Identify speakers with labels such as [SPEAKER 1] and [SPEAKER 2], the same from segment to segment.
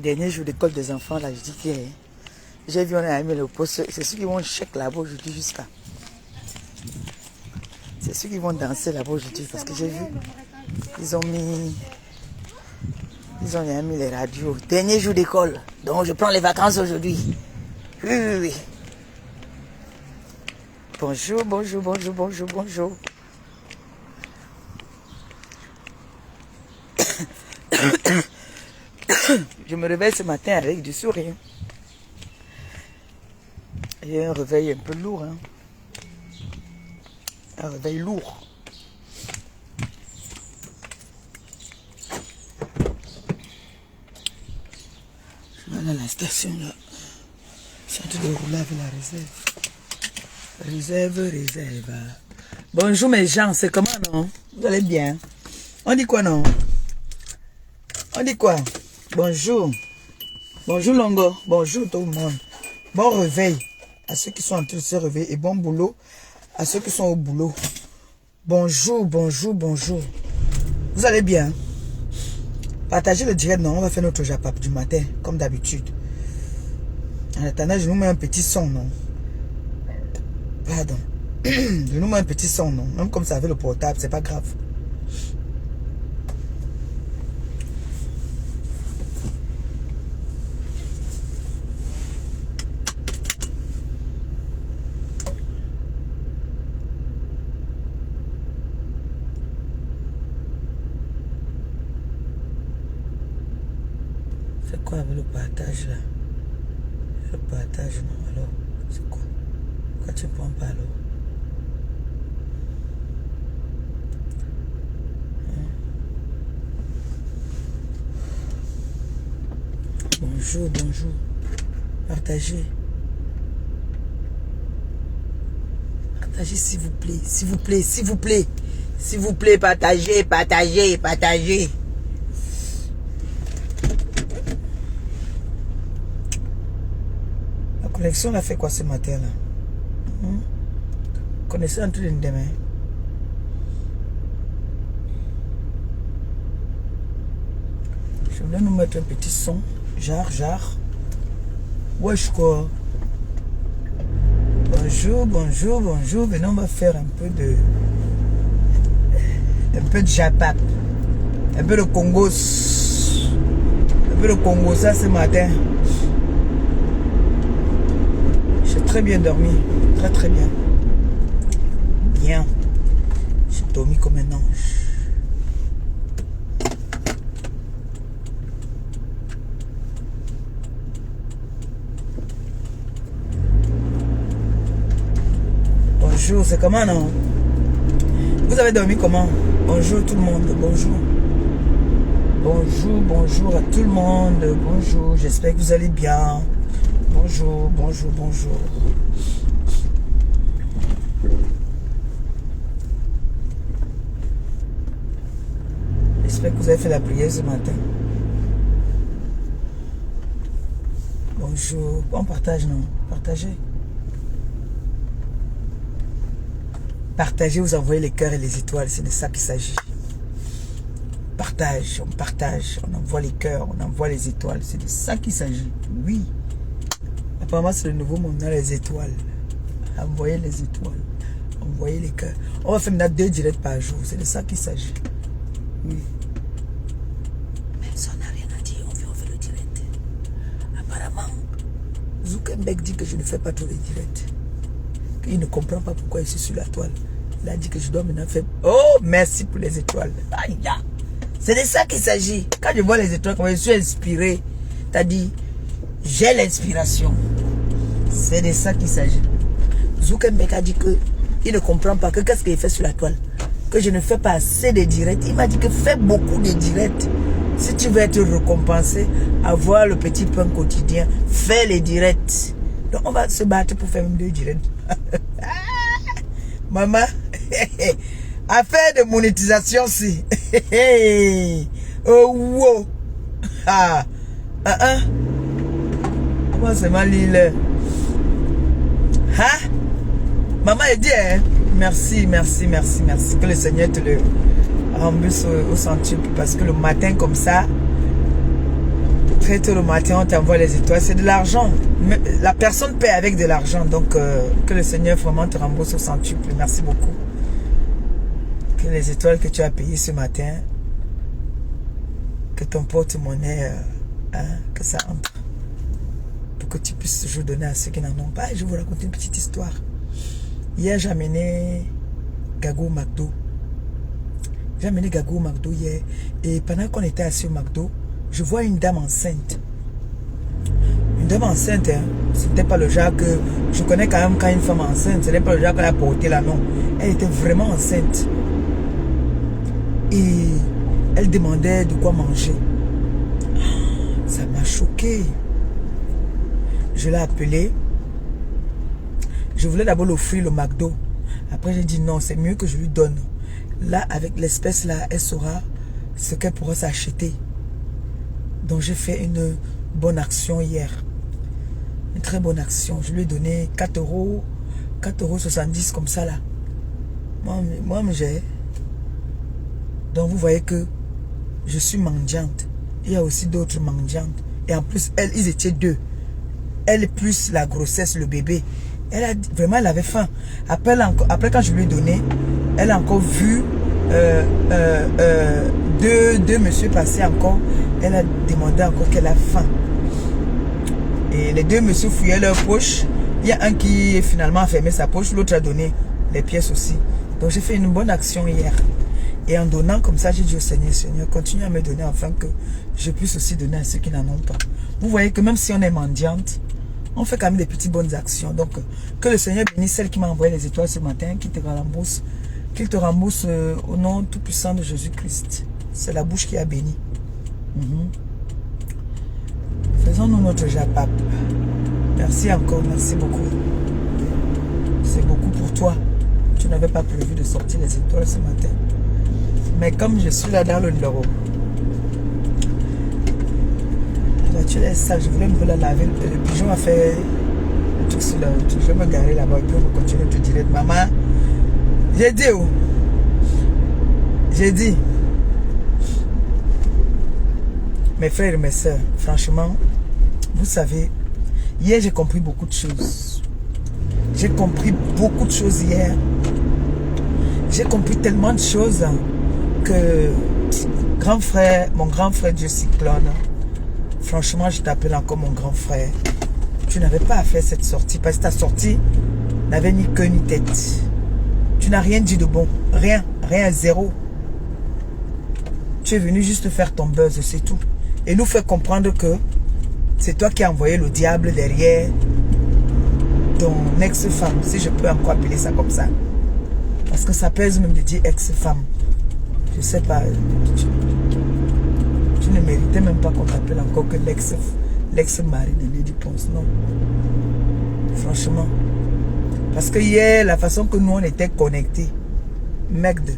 [SPEAKER 1] Dernier jour d'école des enfants, là, je dis que j'ai vu, on a mis le poste. C'est ceux qui vont chèque là-bas aujourd'hui jusqu'à. C'est ceux qui vont danser là-bas aujourd'hui parce que j'ai vu. Ils ont mis les radios. Dernier jour d'école. Donc je prends les vacances aujourd'hui. Oui, oui, oui. Bonjour, bonjour, bonjour, bonjour, bonjour. Je me réveille ce matin avec du sourire. J'ai un réveil un peu lourd. Hein. Un réveil lourd. Je vais aller à la station là. Je suis en train de rouler avec la réserve. Réserve. Bonjour mes gens, c'est comment non? Vous allez bien? On dit quoi non? On dit quoi? Bonjour. Bonjour Longo. Bonjour tout le monde. Bon réveil à ceux qui sont en train de se réveiller et bon boulot à ceux qui sont au boulot. Bonjour, bonjour, bonjour. Vous allez bien? Partagez le direct, non? On va faire notre japap du matin, comme d'habitude. En attendant, je nous mets un petit son, non? Pardon. Je nous mets un petit son, non? Même comme ça avec le portable, c'est pas grave. C'est quoi avec le partage là? Le partage, non? Alors, c'est quoi? Pourquoi tu ne prends pas alors? Bonjour, bonjour. Partagez. Partagez s'il vous plaît, s'il vous plaît, s'il vous plaît. S'il vous plaît, partagez, partagez, partagez. La connexion a fait quoi ce matin là? Connexion entre les demain. Je voulais nous mettre un petit son. Jar. Wesh quoi. Bonjour, bonjour, bonjour. Maintenant on va faire un peu de japap. Un peu de Congos. Un peu de Congo ça ce matin. J'ai très bien dormi. Très très bien. Bien. J'ai dormi comme un ange. Bonjour, c'est comment non? Vous avez dormi comment? Bonjour tout le monde, bonjour. Bonjour, bonjour à tout le monde, bonjour, j'espère que vous allez bien. Bonjour, bonjour, bonjour. J'espère que vous avez fait la prière ce matin. Bonjour, on partage non? Partagez. Partagez, vous envoyez les cœurs et les étoiles, c'est de ça qu'il s'agit. Partage, on envoie les cœurs, on envoie les étoiles, c'est de ça qu'il s'agit. Oui. Apparemment, c'est le nouveau monde, on a les étoiles. Envoyez les étoiles, envoyez les cœurs. On va faire maintenant 2 directs par jour, c'est de ça qu'il s'agit. Oui. Même si on n'a rien à dire, on fait le direct. Apparemment, Zuckerberg dit que je ne fais pas tous les directs. Il ne comprend pas pourquoi je suis sur la toile. Il a dit que je dois maintenant faire... Oh, merci pour les étoiles. Aïe, c'est de ça qu'il s'agit. Quand je vois les étoiles, quand je suis inspiré, t'as dit, j'ai l'inspiration. C'est de ça qu'il s'agit. Zuckerberg a dit que il ne comprend pas que qu'est-ce qu'il fait sur la toile. Que je ne fais pas assez de directs. Il m'a dit que fais beaucoup de directs. Si tu veux être récompensé, avoir le petit pain quotidien, fais les directs. Donc on va se battre pour faire même 2 directs. Maman, affaire de monétisation si. Oh wow. Comment c'est mal l'île? Hein? Maman elle dit hein? Merci, merci, merci, merci. Que le Seigneur te le rembourse au centuple. Parce que le matin comme ça, Très tôt le matin, on t'envoie les étoiles. C'est de l'argent. La personne paie avec de l'argent. Donc, que le Seigneur vraiment te rembourse au centuple. Merci beaucoup. Que les étoiles que tu as payées ce matin, que ton porte-monnaie, que ça entre. Pour que tu puisses toujours donner à ceux qui n'en ont pas. Je vais vous raconter une petite histoire. Hier, j'ai amené Gago au McDo. J'ai amené Gago au McDo hier. Et pendant qu'on était assis au McDo, je vois une dame enceinte. Une dame enceinte, hein, c'était pas le genre que... Je connais quand même quand une femme enceinte, ce n'est pas le genre qu'elle a porté là, non. Elle était vraiment enceinte. Et elle demandait de quoi manger. Ça m'a choqué. Je l'ai appelée. Je voulais d'abord l'offrir le McDo. Après, j'ai dit non, c'est mieux que je lui donne. Là, avec l'espèce là, elle saura ce qu'elle pourra s'acheter. Donc, j'ai fait une bonne action hier. Une très bonne action. Je lui ai donné 4 euros, 4,70 € comme ça là. Moi, j'ai. Donc, vous voyez que je suis mendiante. Il y a aussi d'autres mendiantes. Et en plus, ils étaient deux. Elle plus la grossesse, le bébé. Vraiment, elle avait faim. Après, quand je lui ai donné, elle a encore vu deux messieurs passer encore. Elle a demandé encore qu'elle a faim. Et les deux messieurs fouillaient leur poche. Il y a un qui finalement a fermé sa poche, l'autre a donné les pièces aussi. Donc j'ai fait une bonne action hier. Et en donnant comme ça, j'ai dit au Seigneur, Seigneur, continue à me donner afin que je puisse aussi donner à ceux qui n'en ont pas. Vous voyez que même si on est mendiante, on fait quand même des petites bonnes actions. Donc que le Seigneur bénisse celle qui m'a envoyé les étoiles ce matin, qu'il te rembourse. Qu'il te rembourse au nom tout puissant de Jésus-Christ. C'est la bouche qui a béni. Faisons-nous notre japap. Merci encore, merci beaucoup. C'est beaucoup pour toi. Tu n'avais pas prévu de sortir les étoiles ce matin. Mais comme je suis là dans le numéro, la voiture est sale, je voulais me la laver. Le pigeon a fait un truc sur le truc. Je vais me garer là-bas et puis on va continuer tout direct. Maman, j'ai dit où? J'ai dit. Mes frères et mes soeurs, franchement, vous savez, hier j'ai compris beaucoup de choses. J'ai compris beaucoup de choses hier. J'ai compris tellement de choses que mon grand frère Dieu Cyclone, franchement, je t'appelle encore mon grand frère. Tu n'avais pas à faire cette sortie parce que ta sortie n'avait ni queue ni tête. Tu n'as rien dit de bon. Rien, zéro. Tu es venu juste faire ton buzz, c'est tout. Et nous faire comprendre que c'est toi qui as envoyé le diable derrière ton ex-femme, si je peux encore appeler ça comme ça. Parce que ça pèse même de dire ex-femme. Je sais pas. Tu ne méritais même pas qu'on t'appelle encore que l'ex-mari de Lady Ponce. Non. Franchement. Parce que hier, la façon que nous on était connectés, merde,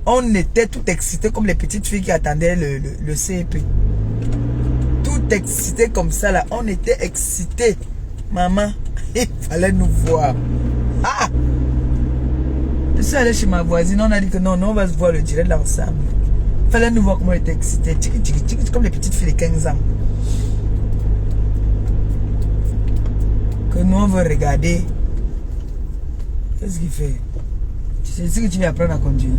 [SPEAKER 1] on était tout excités comme les petites filles qui attendaient le CEP. Tout excités comme ça là. On était excités. Maman, il fallait nous voir. Ah! Je suis allé chez ma voisine, on a dit que non, on va se voir le direct là ensemble. Il fallait nous voir comment on était excités. Comme les petites filles de 15 ans. Que nous on veut regarder. Qu'est-ce qu'il fait? C'est ici que tu vas apprendre à conduire.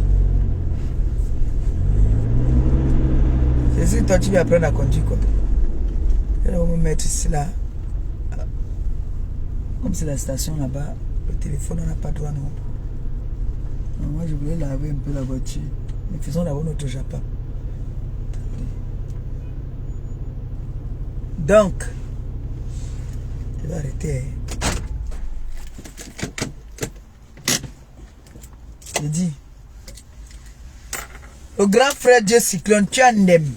[SPEAKER 1] C'est ici que toi tu vas apprendre à conduire quoi. Je vais me mettre ici là. Comme c'est la station là-bas, le téléphone on n'a pas droit non. Moi je voulais laver un peu la voiture. Mais faisons d'abord notre japon. Donc, je vais arrêter. J'ai dit, le grand frère Dieu Cyclone, tu en aimes.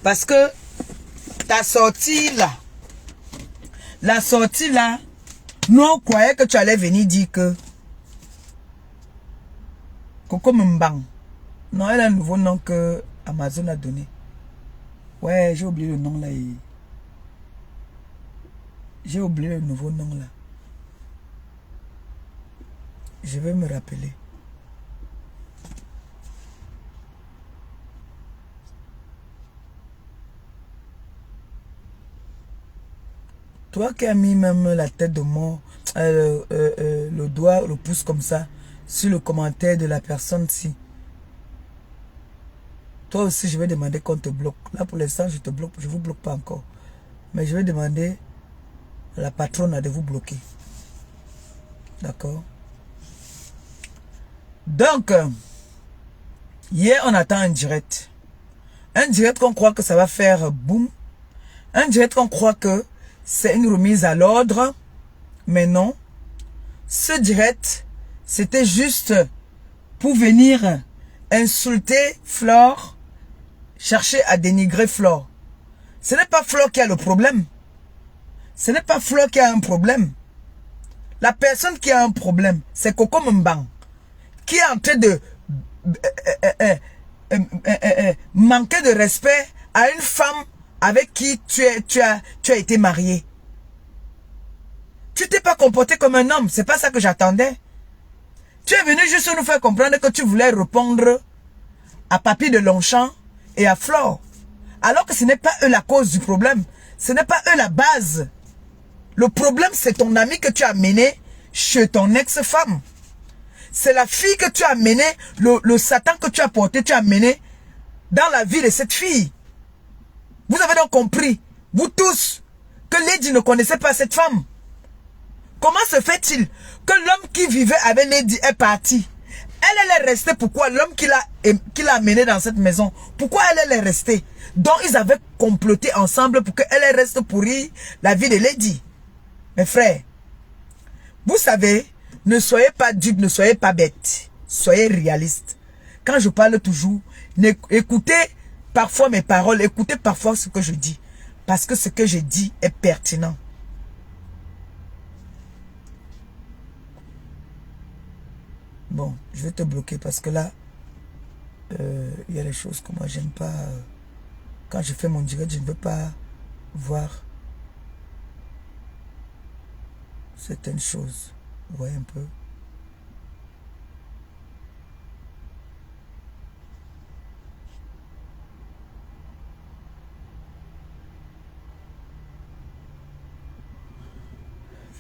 [SPEAKER 1] Parce que ta sortie là, la sortie là, nous on croyait que tu allais venir dire que Coco Mbang. Non, elle a un nouveau nom que Amazon a donné. Ouais, j'ai oublié le nom là. J'ai oublié le nouveau nom là. Je vais me rappeler. Toi qui as mis même la tête de mort, le doigt, le pouce comme ça, sur le commentaire de la personne-ci. Toi aussi, je vais demander qu'on te bloque. Là, pour l'instant, je te bloque. Je ne vous bloque pas encore. Mais je vais demander à la patronne de vous bloquer. D'accord? Donc, hier, on attend un direct. Un direct qu'on croit que ça va faire boum. Un direct qu'on croit que c'est une remise à l'ordre. Mais non. Ce direct, c'était juste pour venir insulter Flore, chercher à dénigrer Flore. Ce n'est pas Flore qui a le problème. Ce n'est pas Flore qui a un problème. La personne qui a un problème, c'est Coco Mbang, qui est en train de manquer de respect à une femme avec qui tu as été marié. Tu t'es pas comporté comme un homme, c'est pas ça que j'attendais. Tu es venu juste nous faire comprendre que tu voulais répondre à Papy de Longchamp et à Flore. Alors que ce n'est pas eux la cause du problème. Ce n'est pas eux la base. Le problème, c'est ton ami que tu as amené chez ton ex-femme. C'est la fille que tu as amené, le Satan que tu as porté, tu as amené dans la vie de cette fille. Vous avez donc compris, vous tous, que Lady ne connaissait pas cette femme. Comment se fait-il que l'homme qui vivait avec Lady est parti? Elle est restée. Pourquoi? L'homme qui l'a amené dans cette maison, pourquoi elle est restée? Donc ils avaient comploté ensemble pour qu'elle reste pourrir la vie de Lady. Mes frères, vous savez, ne soyez pas dupes, ne soyez pas bêtes. Soyez réalistes. Quand je parle toujours, écoutez parfois mes paroles, écoutez parfois ce que je dis. Parce que ce que je dis est pertinent. Bon, je vais te bloquer parce que là, il y a des choses que moi j'aime pas. Quand je fais mon direct, je ne veux pas voir certaines choses. Vous voyez un peu.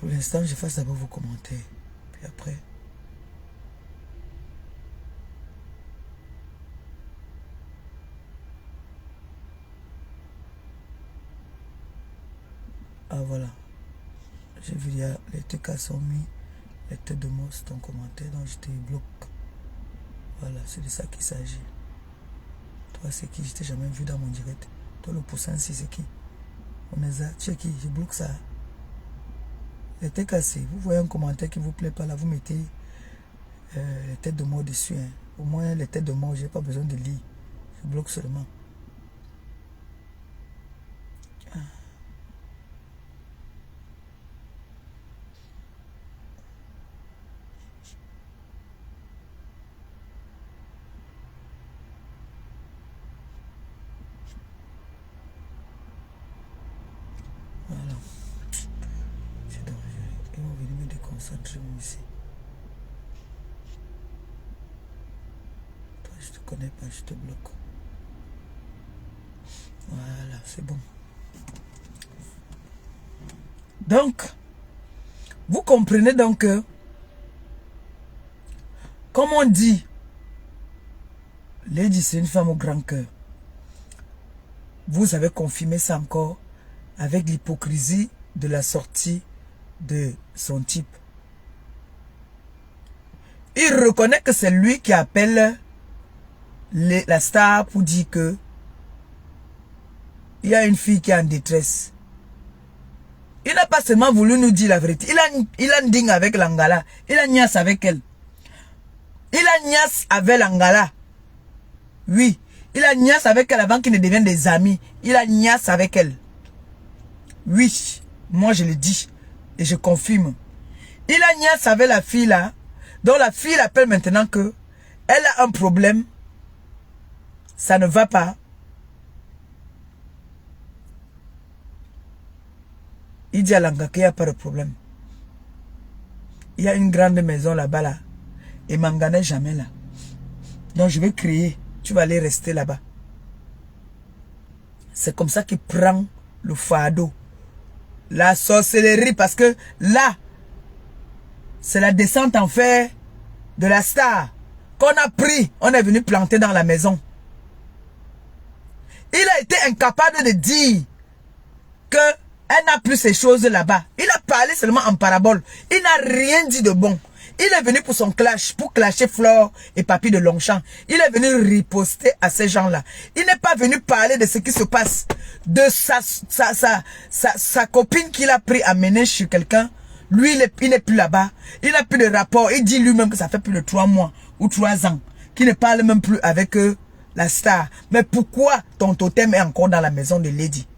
[SPEAKER 1] Pour l'instant, je fasse d'abord vos commentaires. Puis après. Ah voilà. J'ai vu, il y a les TK sont mis, les têtes de mort, c'est ton commentaire, donc je te bloque. Voilà, c'est de ça qu'il s'agit. Toi, c'est qui? Je t'ai jamais vu dans mon direct. Toi, le pourcent, c'est qui? On est là, tu es qui? Je bloque ça. Les TK, vous voyez un commentaire qui vous plaît pas là, vous mettez les têtes de mort dessus. Hein. Au moins, les têtes de mort, j'ai pas besoin de lire. Je bloque seulement. Voilà. C'est dangereux. Ils vont venir me déconcentrer ici. Toi, je te connais pas, je te bloque. Voilà, c'est bon. Donc, vous comprenez donc que, comme on dit, Lady, c'est une femme au grand cœur. Vous avez confirmé ça encore avec l'hypocrisie de la sortie de son type. Il reconnaît que c'est lui qui appelle la star pour dire que il y a une fille qui est en détresse. Il n'a pas seulement voulu nous dire la vérité. Il a un ding avec l'Angala. Il a niasse avec elle. Il a niasse avec l'Angala. Oui. Il a niasse avec elle avant qu'ils ne deviennent des amis. Il a niasse avec elle. Oui. Moi, je le dis. Et je confirme. Il a niasse avec la fille là. Donc la fille appelle maintenant que elle a un problème. Ça ne va pas. Il dit à Langa qu'il n'y a pas de problème. Il y a une grande maison là-bas là. Et Manga n'est jamais là. Donc je vais créer. Tu vas aller rester là-bas. C'est comme ça qu'il prend le fardeau. La sorcellerie, parce que là, c'est la descente en fer de la star qu'on a pris, on est venu planter dans la maison. Il a été incapable de dire qu'elle n'a plus ces choses là-bas. Il a parlé seulement en parabole. Il n'a rien dit de bon. Il est venu pour son clash, pour clasher Flore et Papy de Longchamp. Il est venu riposter à ces gens-là. Il n'est pas venu parler de ce qui se passe, de sa copine qu'il a pris à mener chez quelqu'un. Lui, il n'est plus là-bas. Il n'a plus de rapport. Il dit lui-même que ça fait plus de 3 mois ou 3 ans qu'il ne parle même plus avec la star. Mais pourquoi ton totem est encore dans la maison de Lady?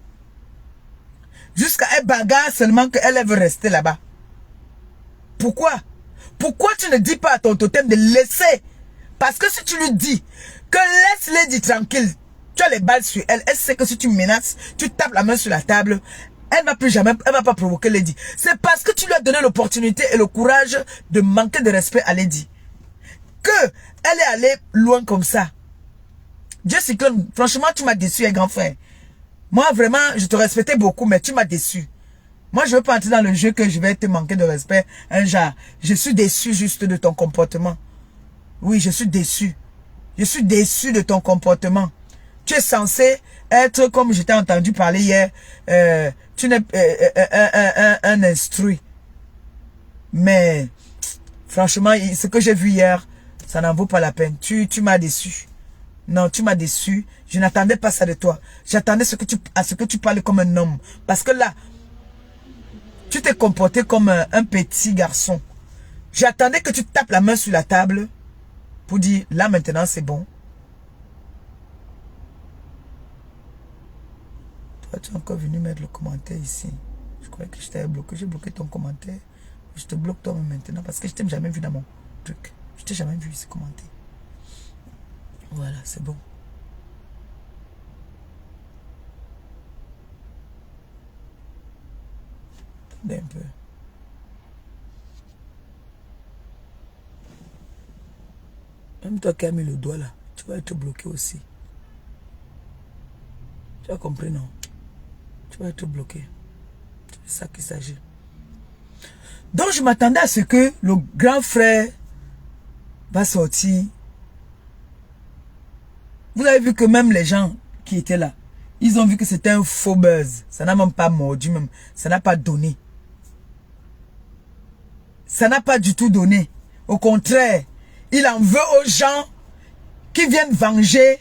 [SPEAKER 1] Jusqu'à elle bagarre seulement qu'elle veut rester là-bas. Pourquoi? Pourquoi tu ne dis pas à ton totem de laisser? Parce que si tu lui dis que laisse Lady tranquille, tu as les balles sur elle, elle sait que si tu menaces, tu tapes la main sur la table, elle va plus jamais, elle va pas provoquer Lady. C'est parce que tu lui as donné l'opportunité et le courage de manquer de respect à Lady que elle est allée loin comme ça. Dieu Cyclone, franchement, tu m'as déçu, grand frère. Moi, vraiment, je te respectais beaucoup, mais tu m'as déçu. Moi, je ne veux pas entrer dans le jeu que je vais te manquer de respect. Un genre, je suis déçu juste de ton comportement. Oui, je suis déçu. Je suis déçu de ton comportement. Tu es censé être, comme je t'ai entendu parler hier, tu n'es un instruit. Mais, franchement, ce que j'ai vu hier, ça n'en vaut pas la peine. Tu m'as déçu. Non, tu m'as déçu. Je n'attendais pas ça de toi. J'attendais à ce que tu parles comme un homme. Parce que là, tu t'es comporté comme un petit garçon. J'attendais que tu tapes la main sur la table pour dire, là maintenant c'est bon. Toi, tu es encore venu mettre le commentaire ici. Je croyais que je t'avais bloqué. J'ai bloqué ton commentaire. Je te bloque toi-même maintenant parce que je t'ai jamais vu dans mon truc. Je t'ai jamais vu ici commenter. Voilà, c'est bon. Attendez un peu. Même toi qui as mis le doigt là, tu vas être bloqué aussi. Tu as compris, non? Tu vas être bloqué. C'est ça qu'il s'agit. Donc je m'attendais à ce que le grand frère va sortir. Vous avez vu que même les gens qui étaient là, ils ont vu que c'était un faux buzz. Ça n'a même pas mordu, même. Ça n'a pas donné. Ça n'a pas du tout donné. Au contraire, il en veut aux gens qui viennent venger,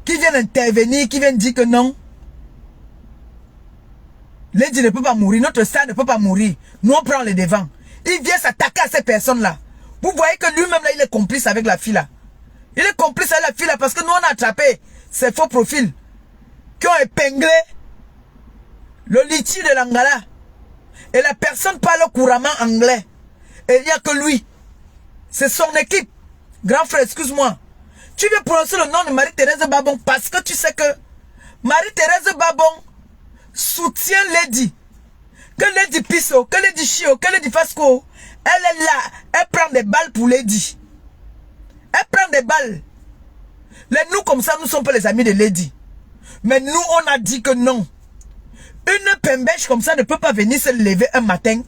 [SPEAKER 1] qui viennent intervenir, qui viennent dire que non. Lady ne peut pas mourir, notre star ne peut pas mourir. Nous on prend les devants. Il vient s'attaquer à ces personnes-là. Vous voyez que lui-même là, il est complice avec la fille là. Il est complice avec la fille là parce que nous on a attrapé ces faux profils qui ont épinglé le litchi de l'Angala. Et la personne parle couramment anglais. Et il n'y a que lui. C'est son équipe. Grand frère, excuse-moi. Tu veux prononcer le nom de Marie-Thérèse Babon parce que tu sais que Marie-Thérèse Babon soutient Lady. Que Lady Pisso, que Lady Chio, que Lady Fasco, elle est là. Elle prend des balles pour Lady. Elle prend des balles. Nous comme ça, nous ne sommes pas les amis de Lady. Mais nous, on a dit que non. Une pembèche comme ça ne peut pas venir se lever un matin.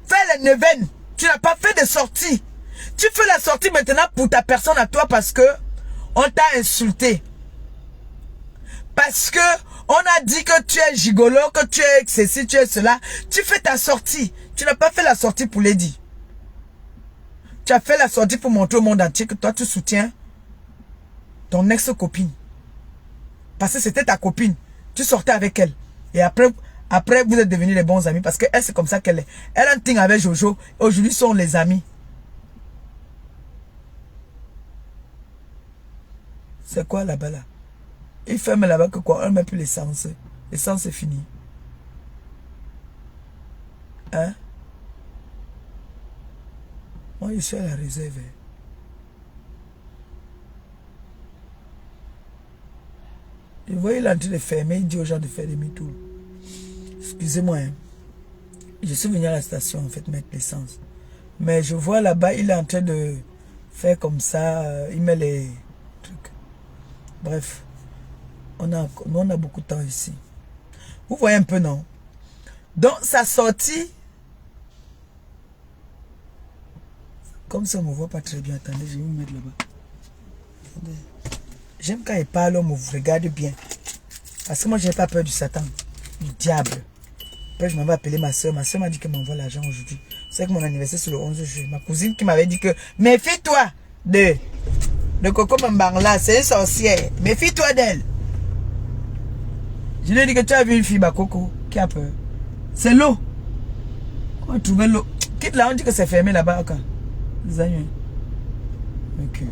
[SPEAKER 1] Fais les neuvaines. Tu n'as pas fait de sortie. Tu fais la sortie maintenant pour ta personne à toi parce que on t'a insulté. Parce que on a dit que tu es gigolo, que tu es ceci, tu es cela. Tu fais ta sortie. Tu n'as pas fait la sortie pour Lady. Tu as fait la sortie pour montrer au monde entier que toi tu soutiens ton ex-copine. Parce que c'était ta copine. Tu sortais avec elle. Et après vous êtes devenus les bons amis. Parce qu'elle, c'est comme ça qu'elle est. Elle a un thing avec Jojo. Aujourd'hui, sont les amis. C'est quoi là-bas là? Il ferme là-bas que quoi? On ne met plus l'essence. L'essence est fini. Hein? Moi, je suis à la réserve. Je vois, il est en train de fermer. Il dit aux gens de faire demi-tour. Excusez-moi. Hein. Je suis venu à la station, en fait, mettre l'essence. Mais je vois là-bas, il est en train de faire comme ça. Il met les trucs. Bref. Nous, on a beaucoup de temps ici. Vous voyez un peu, non? Donc, sa sortie... Comme ça, on ne me voit pas très bien. Attendez, je vais me mettre là-bas. J'aime quand il parle, on me regarde bien. Parce que moi, je n'ai pas peur du Satan, du diable. Après, je m'en vais appeler ma soeur. Ma soeur m'a dit qu'elle m'envoie l'argent aujourd'hui. C'est que mon anniversaire, c'est le 11 juillet. Ma cousine qui m'avait dit que méfie-toi de Coco Mbangla. C'est une sorcière. Méfie-toi d'elle. Je lui ai dit que tu as vu une fille, Coco, qui a peur. C'est l'eau. On va trouver l'eau. Quitte là, on dit que c'est fermé là-bas. Ok. Ok.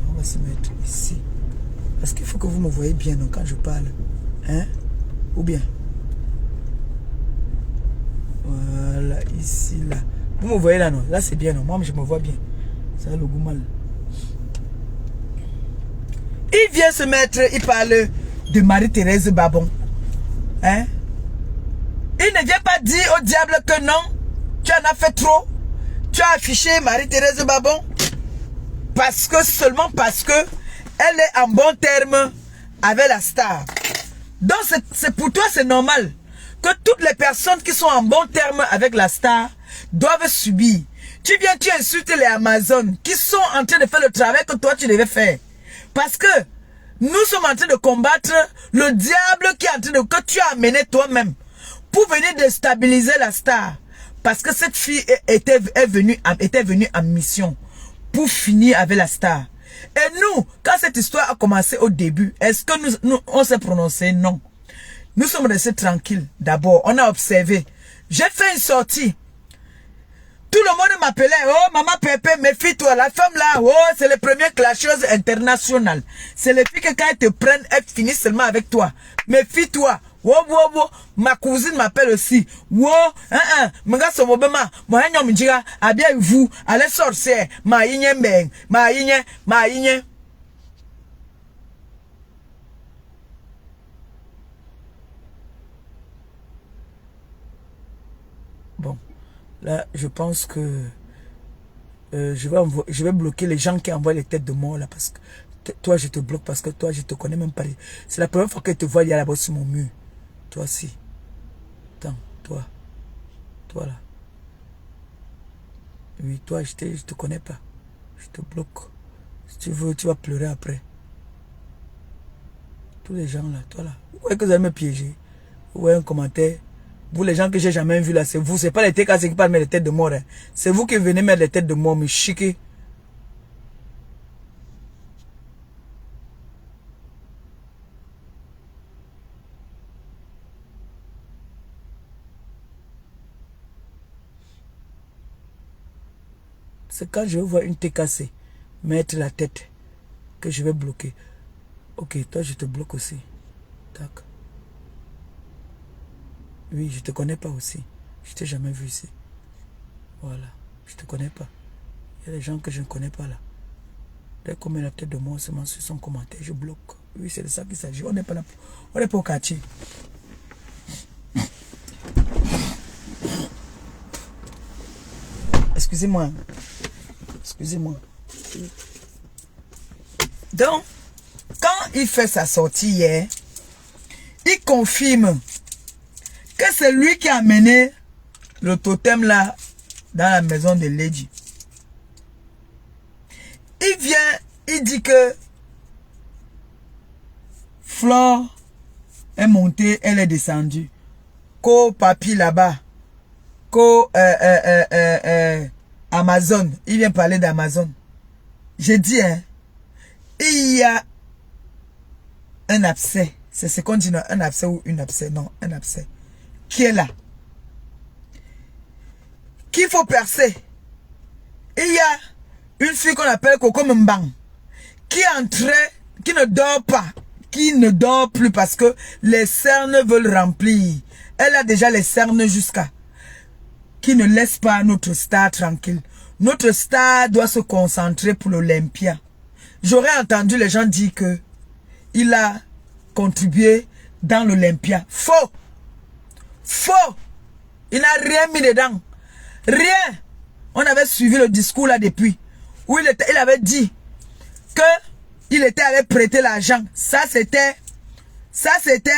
[SPEAKER 1] On va se mettre ici. Parce qu'il faut que vous me voyez bien non, quand je parle. Hein? Ou bien? Voilà, ici, là. Vous me voyez là, non? Là, c'est bien, non? Moi, je me vois bien. Ça a le goût mal. Il vient se mettre, il parle de Marie-Thérèse Babon. Hein? Il ne vient pas dire au diable que non, tu en as fait trop. Tu as affiché Marie-Thérèse Babon. Seulement parce que elle est en bon terme avec la star. Donc c'est pour toi c'est normal que toutes les personnes qui sont en bon terme avec la star doivent subir. Tu viens, tu insultes les Amazones qui sont en train de faire le travail que toi tu devais faire. Parce que nous sommes en train de combattre le diable qui est en train de... que tu as amené toi-même pour venir déstabiliser la star. Parce que cette fille était venue en mission pour finir avec la star. Et nous, quand cette histoire a commencé au début, est-ce que on s'est prononcé? Non. Nous sommes restés tranquilles. D'abord, on a observé. J'ai fait une sortie. Tout le monde m'appelait, oh maman Pépé, méfie-toi, la femme là, oh c'est les premières clasheuses internationales. C'est les filles que quand elles te prennent, elles finissent seulement avec toi. Méfie-toi. Wo, wo, wo. Ma cousine m'appelle aussi. Wo, mga somobema, mo henyo mjira, abia vous, allez sorcière, ma yinye mbeng, ma yinye. Bon, là, je pense que je vais bloquer les gens qui envoient les têtes de mort là parce que toi je te bloque parce que toi je te connais même pas. C'est la première fois que je te vois il y a là-bas sur mon mur. Toi aussi. Attends, toi là. Oui, toi je te connais pas. Je te bloque. Si tu veux, tu vas pleurer après. Tous les gens là, toi là. Vous voyez que vous allez me piéger. Vous voyez un commentaire. Vous les gens que j'ai jamais vu là, c'est vous. C'est pas les TKC qui parlent mettre les têtes de mort. Hein. C'est vous qui venez mettre les têtes de mort, mais chiquez. C'est quand je vois une TKC mettre la tête que je vais bloquer. Ok, toi je te bloque aussi. Tac. Oui, je te connais pas aussi. Je t'ai jamais vu ici. Voilà, je te connais pas. Il y a des gens que je ne connais pas là. Dès qu'on met la tête de moi seulement sur son commentaire, je bloque. Oui, c'est de ça qu'il s'agit. On n'est pas là. On n'est pas au quartier. Excusez-moi. Excusez-moi. Donc, quand il fait sa sortie hier, il confirme que c'est lui qui a amené le totem là dans la maison de Lady. Il vient, il dit que Flore est montée, elle est descendue. Qu'au papier là-bas, qu'au Amazon, il vient parler d'Amazon. J'ai dit, hein, il y a un abcès. C'est ce qu'on dit, non, un abcès ou une abcès. Non, un abcès. Qui est là. Qu'il faut percer. Il y a une fille qu'on appelle Coco Mbang. Qui est entrée, qui ne dort pas. Qui ne dort plus parce que les cernes veulent remplir. Elle a déjà les cernes jusqu'à. Qui ne laisse pas notre star tranquille. Notre star doit se concentrer pour l'Olympia. J'aurais entendu les gens dire que il a contribué dans l'Olympia. Faux. Faux. Il n'a rien mis dedans. Rien. On avait suivi le discours là depuis. Où il avait dit que il était allé prêter l'argent. Ça c'était Ça, c'était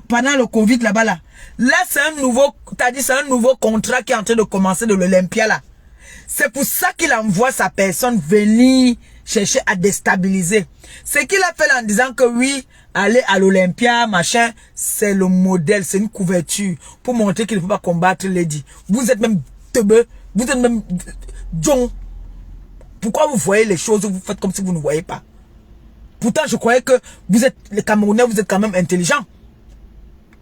[SPEAKER 1] pendant le Covid là-bas, là. Là, c'est un nouveau, t'as dit, c'est un nouveau contrat qui est en train de commencer de l'Olympia, là. C'est pour ça qu'il envoie sa personne venir chercher à déstabiliser. Ce qu'il a fait en disant que oui, aller à l'Olympia, machin, c'est le modèle, c'est une couverture pour montrer qu'il ne faut pas combattre Lady. Vous êtes même teubeux, vous êtes même John. Pourquoi vous voyez les choses, vous faites comme si vous ne voyez pas? Pourtant, je croyais que vous êtes, les Camerounais, vous êtes quand même intelligents.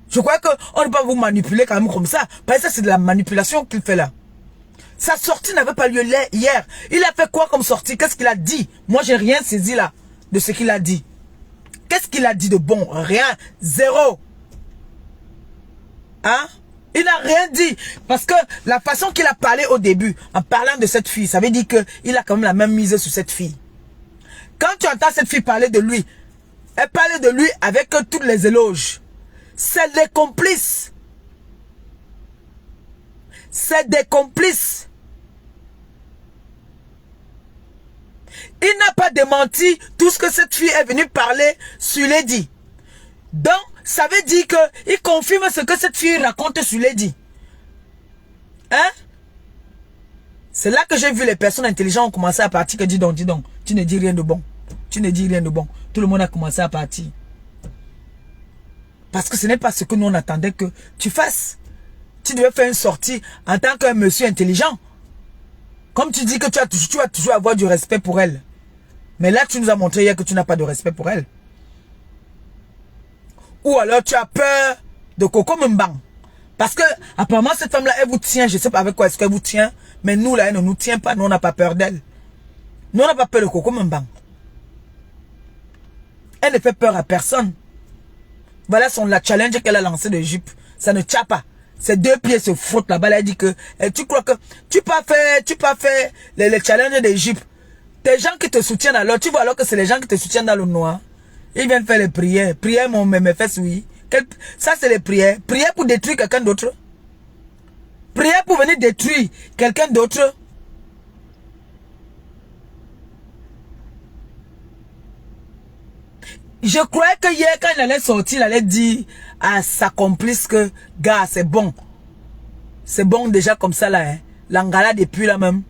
[SPEAKER 1] Je croyais qu'on ne peut pas vous manipuler quand même comme ça. Parce que c'est de la manipulation qu'il fait là. Sa sortie n'avait pas lieu hier. Il a fait quoi comme sortie? Qu'est-ce qu'il a dit? Moi, j'ai rien saisi là de ce qu'il a dit. Qu'est-ce qu'il a dit de bon? Rien. Zéro. Hein? Il n'a rien dit. Parce que la façon qu'il a parlé au début, en parlant de cette fille, ça veut dire qu'il a quand même la même mise sur cette fille. Quand tu entends cette fille parler de lui, elle parle de lui avec toutes les éloges. C'est des complices. C'est des complices. Il n'a pas démenti tout ce que cette fille est venue parler sur Lady. Donc, ça veut dire qu'il confirme ce que cette fille raconte sur Lady. Hein? C'est là que j'ai vu les personnes intelligentes commencer à partir, que dis donc, tu ne dis rien de bon. Tu ne dis rien de bon. Tout le monde a commencé à partir. Parce que ce n'est pas ce que nous on attendait que tu fasses. Tu devais faire une sortie en tant qu'un monsieur intelligent. Comme tu dis que tu vas toujours avoir du respect pour elle. Mais là, tu nous as montré hier que tu n'as pas de respect pour elle. Ou alors tu as peur de Coco Mbang. Parce que, apparemment, cette femme-là, elle vous tient. Je ne sais pas avec quoi est-ce qu'elle vous tient. Mais nous, là, elle ne nous tient pas. Nous, on n'a pas peur d'elle. Nous, on n'a pas peur de Coco Mbang. Elle ne fait peur à personne. Voilà la challenge qu'elle a lancé de jupe. Ça ne tient pas. Ses deux pieds se frottent là-bas. Elle dit que, tu crois que tu peux faire les challenges des jupes. Tes gens qui te soutiennent alors, tu vois alors que c'est les gens qui te soutiennent dans le noir. Ils viennent faire les prières. Prières, mes fesses, oui. Ça, c'est les prières. Prières pour détruire quelqu'un d'autre. Prières pour venir détruire quelqu'un d'autre. Je croyais que hier, quand il allait sortir, il allait dire à sa complice que, gars, c'est bon. C'est bon déjà comme ça là. Hein. L'Angala depuis là même,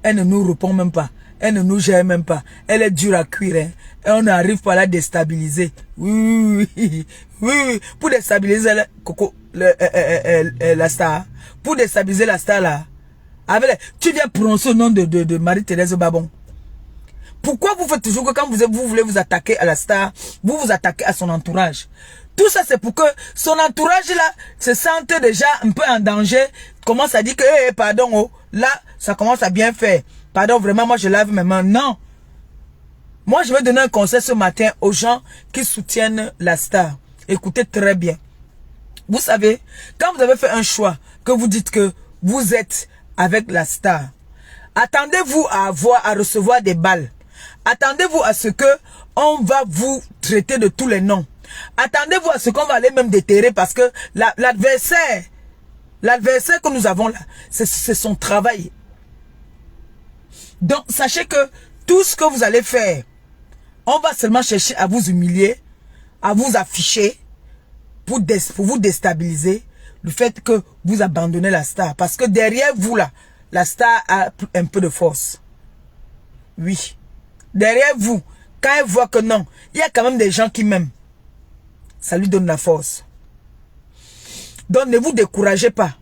[SPEAKER 1] elle ne nous répond même pas. Elle ne nous gère même pas. Elle est dure à cuire. Hein. Et on n'arrive pas à la déstabiliser. Oui. Pour déstabiliser la star. Pour déstabiliser la star là. Tu viens prononcer le nom de Marie-Thérèse Babon. Pourquoi vous faites toujours que quand vous voulez vous attaquer à la star, vous vous attaquez à son entourage? Tout ça, c'est pour que son entourage, là, se sente déjà un peu en danger. Commence à dire que, pardon, oh, là, ça commence à bien faire. Pardon, vraiment, moi, je lave mes mains. Non. Moi, je vais donner un conseil ce matin aux gens qui soutiennent la star. Écoutez très bien. Vous savez, quand vous avez fait un choix, que vous dites que vous êtes avec la star, attendez-vous à recevoir des balles. Attendez-vous à ce que on va vous traiter de tous les noms. Attendez-vous à ce qu'on va aller même déterrer parce que l'adversaire que nous avons là, c'est son travail. Donc, sachez que tout ce que vous allez faire, on va seulement chercher à vous humilier, à vous afficher pour vous déstabiliser le fait que vous abandonnez la star. Parce que derrière vous là, la star a un peu de force. Oui. Derrière vous, quand elle voit que non, il y a quand même des gens qui m'aiment. Ça lui donne la force. Donc ne vous découragez pas.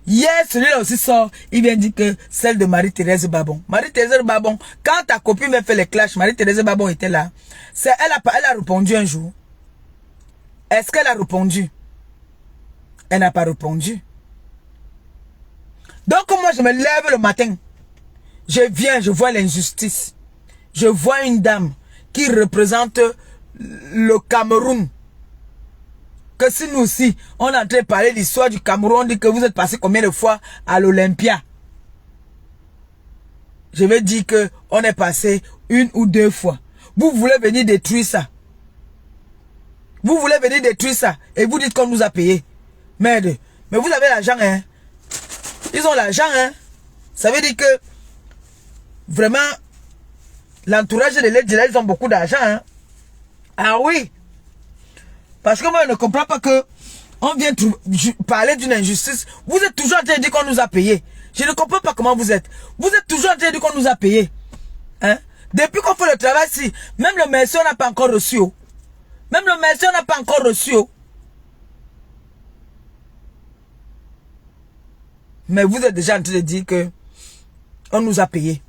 [SPEAKER 1] Hier, celui-là aussi sort, il vient dire que celle de Marie-Thérèse Babon. Marie-Thérèse Babon, quand ta copine m'a fait les clashs, Marie-Thérèse Babon était là. Elle a répondu un jour. Est-ce qu'elle a répondu? Elle n'a pas répondu. Donc moi, je me lève le matin. Je viens, je vois l'injustice. Je vois une dame qui représente le Cameroun. Que si nous aussi, on est en train de parler de l'histoire du Cameroun, on dit que vous êtes passé combien de fois à l'Olympia. Je vais dire que on est passé 1 ou 2 fois. Vous voulez venir détruire ça. Vous voulez venir détruire ça. Et vous dites qu'on nous a payé. Merde. Mais vous avez l'argent, hein. Ils ont l'argent, hein. Ça veut dire que vraiment, l'entourage de l'aide, ils ont beaucoup d'argent, hein. Ah oui. Parce que moi, je ne comprends pas que on vient parler d'une injustice. Vous êtes toujours en train de dire qu'on nous a payé. Je ne comprends pas comment vous êtes. Vous êtes toujours en train de dire qu'on nous a payé. Hein? Depuis qu'on fait le travail, si, même le merci, on n'a pas encore reçu. Oh. Même le merci, on n'a pas encore reçu. Oh. Mais vous êtes déjà en train de dire que on nous a payé.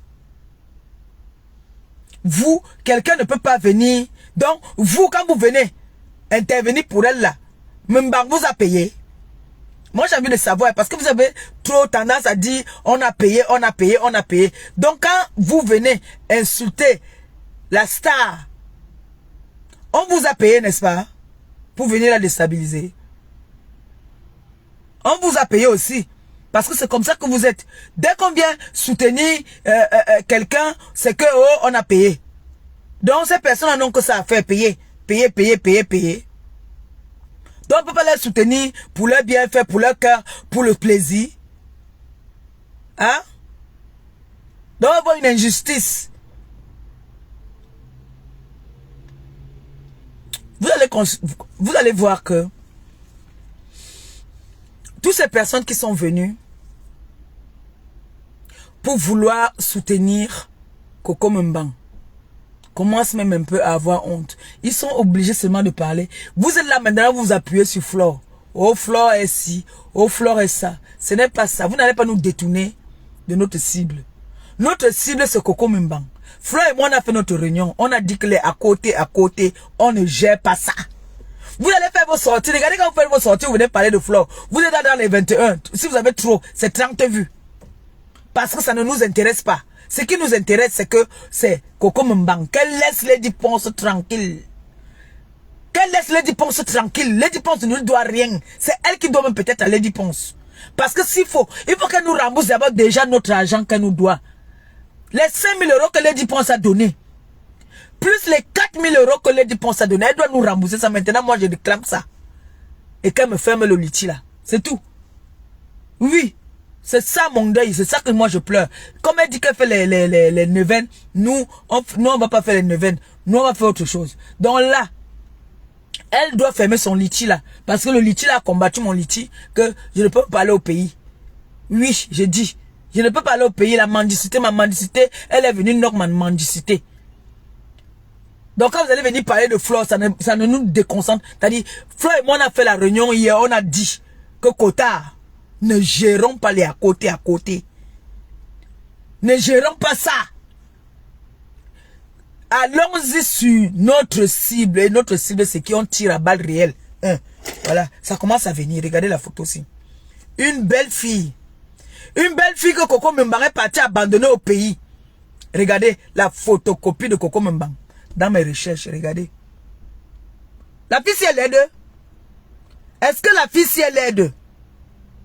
[SPEAKER 1] Vous, quelqu'un ne peut pas venir. Donc, vous, quand vous venez intervenir pour elle là, Mbang vous a payé. Moi, j'ai envie de savoir parce que vous avez trop tendance à dire on a payé, on a payé, on a payé. Donc, quand vous venez insulter la star, on vous a payé, n'est-ce pas? Pour venir la déstabiliser. On vous a payé aussi. Parce que c'est comme ça que vous êtes. Dès qu'on vient soutenir quelqu'un, c'est que oh, on a payé. Donc, ces personnes n'ont que ça à faire, payer. Payer, payer, payer, payer. Donc, on ne peut pas les soutenir pour leur bienfait, pour leur cœur, pour le plaisir. Hein? Donc, on voit une injustice. Vous allez voir que toutes ces personnes qui sont venues pour vouloir soutenir Coco Mbang commencent même un peu à avoir honte. Ils sont obligés seulement de parler. Vous êtes là maintenant, vous vous appuyez sur Flore. Oh, Flore est ci. Oh, Flore est ça. Ce n'est pas ça. Vous n'allez pas nous détourner de notre cible. Notre cible, c'est Coco Mbang. Flore et moi, on a fait notre réunion. On a dit que les à côté, on ne gère pas ça. Vous allez faire vos sorties. Regardez quand vous faites vos sorties, vous venez parler de Flore. Vous êtes dans les 21. Si vous avez trop, c'est 30 vues. Parce que ça ne nous intéresse pas. Ce qui nous intéresse, c'est que c'est Coco Mbang. Qu'elle laisse Lady Ponce tranquille. Qu'elle laisse Lady Ponce tranquille. Lady Ponce ne nous doit rien. C'est elle qui doit même peut-être à Lady Ponce. Parce que il faut qu'elle nous rembourse d'abord déjà notre argent qu'elle nous doit. Les 5 000 € que Lady Ponce a donné. Plus les 4 000 € que Lady Ponce a donné. Elle doit nous rembourser ça. Maintenant, moi, je réclame ça. Et qu'elle me ferme le litige là. C'est tout. Oui. C'est ça mon deuil, c'est ça que moi je pleure. Comme elle dit qu'elle fait les neuvaines, nous on va pas faire les neuvaines, nous on va faire autre chose. Donc là, elle doit fermer son litige là. Parce que le litige a combattu mon litige, que je ne peux pas aller au pays. Oui, je dis, je ne peux pas aller au pays, la mendicité, ma mendicité, elle est venue knock ma mendicité. Donc quand vous allez venir parler de Flore, ça ne nous déconcentre. C'est-à-dire, Flore et moi on a fait la réunion hier, on a dit que Cotard, ne gérons pas les à côté. Ne gérons pas ça. Allons-y sur notre cible. Et notre cible, c'est qui on tire à balles réelles. Voilà, ça commence à venir. Regardez la photo aussi. Une belle fille. Une belle fille que Coco Mbang est partie abandonner au pays. Regardez la photocopie de Coco Mbang. Dans mes recherches, regardez. La fille, si elle est de... Est-ce que la fille, si elle est de...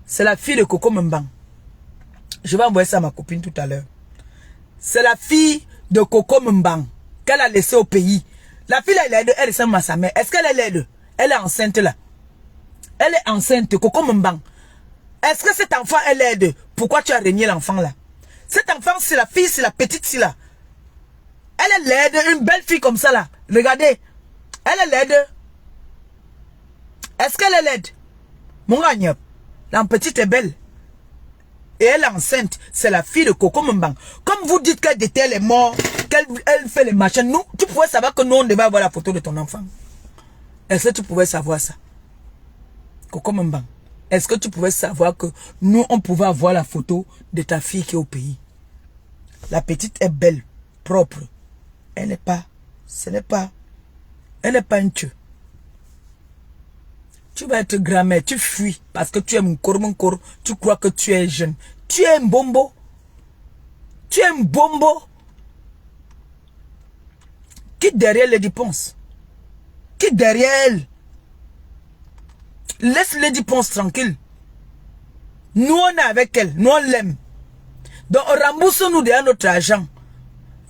[SPEAKER 1] C'est la fille de Coco Mbang. Je vais envoyer ça à ma copine tout à l'heure. C'est la fille de Coco Mbang qu'elle a laissée au pays. La fille, elle ressemble à sa mère. Est-ce qu'elle est laide? Elle est enceinte là. Elle est enceinte, Coco Mbang. Est-ce que cet enfant est laide? Pourquoi tu as régné l'enfant là? Cet enfant, c'est la fille, c'est la petite fille là. Elle est laide, une belle fille comme ça là. Regardez. Elle est laide. Est-ce qu'elle est laide? Mon gagnant. La petite est belle. Et elle est enceinte. C'est la fille de Coco Mbang. Comme vous dites qu'elle déterre les morts, qu'elle fait les machins, nous, tu pouvais savoir que nous, on devait avoir la photo de ton enfant. Est-ce que tu pouvais savoir ça? Coco Mbang. Est-ce que tu pouvais savoir que nous, on pouvait avoir la photo de ta fille qui est au pays? La petite est belle, propre. Elle n'est pas, elle n'est pas une tue. Tu vas être grand-mère, tu fuis parce que tu es mon corps, tu crois que tu es jeune. Tu es un bombo. Tu es un bombo. Quitte derrière Lady Ponce. Quitte derrière elle. Laisse Lady Ponce tranquille. Nous, on est avec elle. Nous, on l'aime. Donc, rembourse-nous derrière notre argent.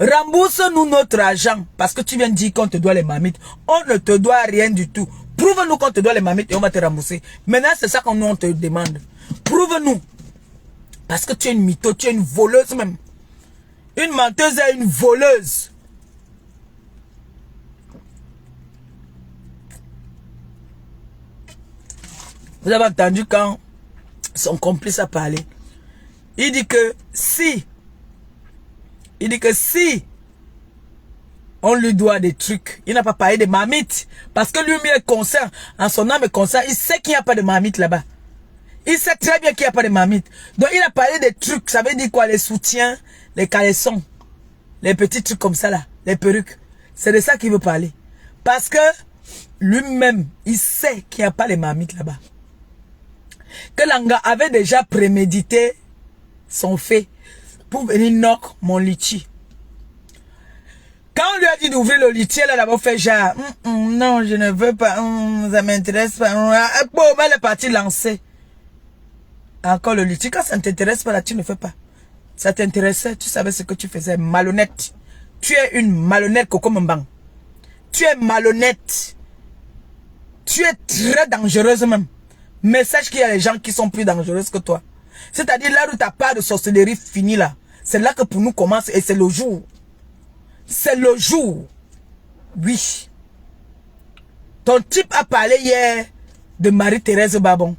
[SPEAKER 1] Rembourse-nous notre argent. Parce que tu viens de dire qu'on te doit les mamites. On ne te doit rien du tout. Prouve-nous qu'on te doit les mamites et on va te rembourser. Maintenant, c'est ça qu'on te demande. Prouve-nous. Parce que tu es une mytho, tu es une voleuse même. Une menteuse et une voleuse. Vous avez entendu quand son complice a parlé. Il dit que si on lui doit des trucs, il n'a pas parlé de marmite. Parce que lui-même est conscient, en son âme est conscient, il sait qu'il n'y a pas de marmite là-bas. Il sait très bien qu'il n'y a pas de marmite. Donc il a parlé des trucs, ça veut dire quoi? Les soutiens, les caleçons, les petits trucs comme ça là, les perruques. C'est de ça qu'il veut parler. Parce que lui-même, il sait qu'il n'y a pas de marmite là-bas. Que Langa avait déjà prémédité son fait pour venir knock mon litchi. Quand on lui a dit d'ouvrir le litchi, elle a d'abord fait genre, non, je ne veux pas, ça m'intéresse pas. Bon, elle est partie lancer. Encore le litchi, quand ça ne t'intéresse pas, là, tu ne fais pas. Ça t'intéressait, tu savais ce que tu faisais, malhonnête. Tu es une malhonnête, Coco Mbang. Tu es malhonnête. Tu es très dangereuse même. Mais sache qu'il y a des gens qui sont plus dangereux que toi. C'est-à-dire là où ta part de sorcellerie finit là. C'est là que pour nous commence et c'est le jour. C'est le jour. Oui. Ton type a parlé hier de Marie-Thérèse Babon.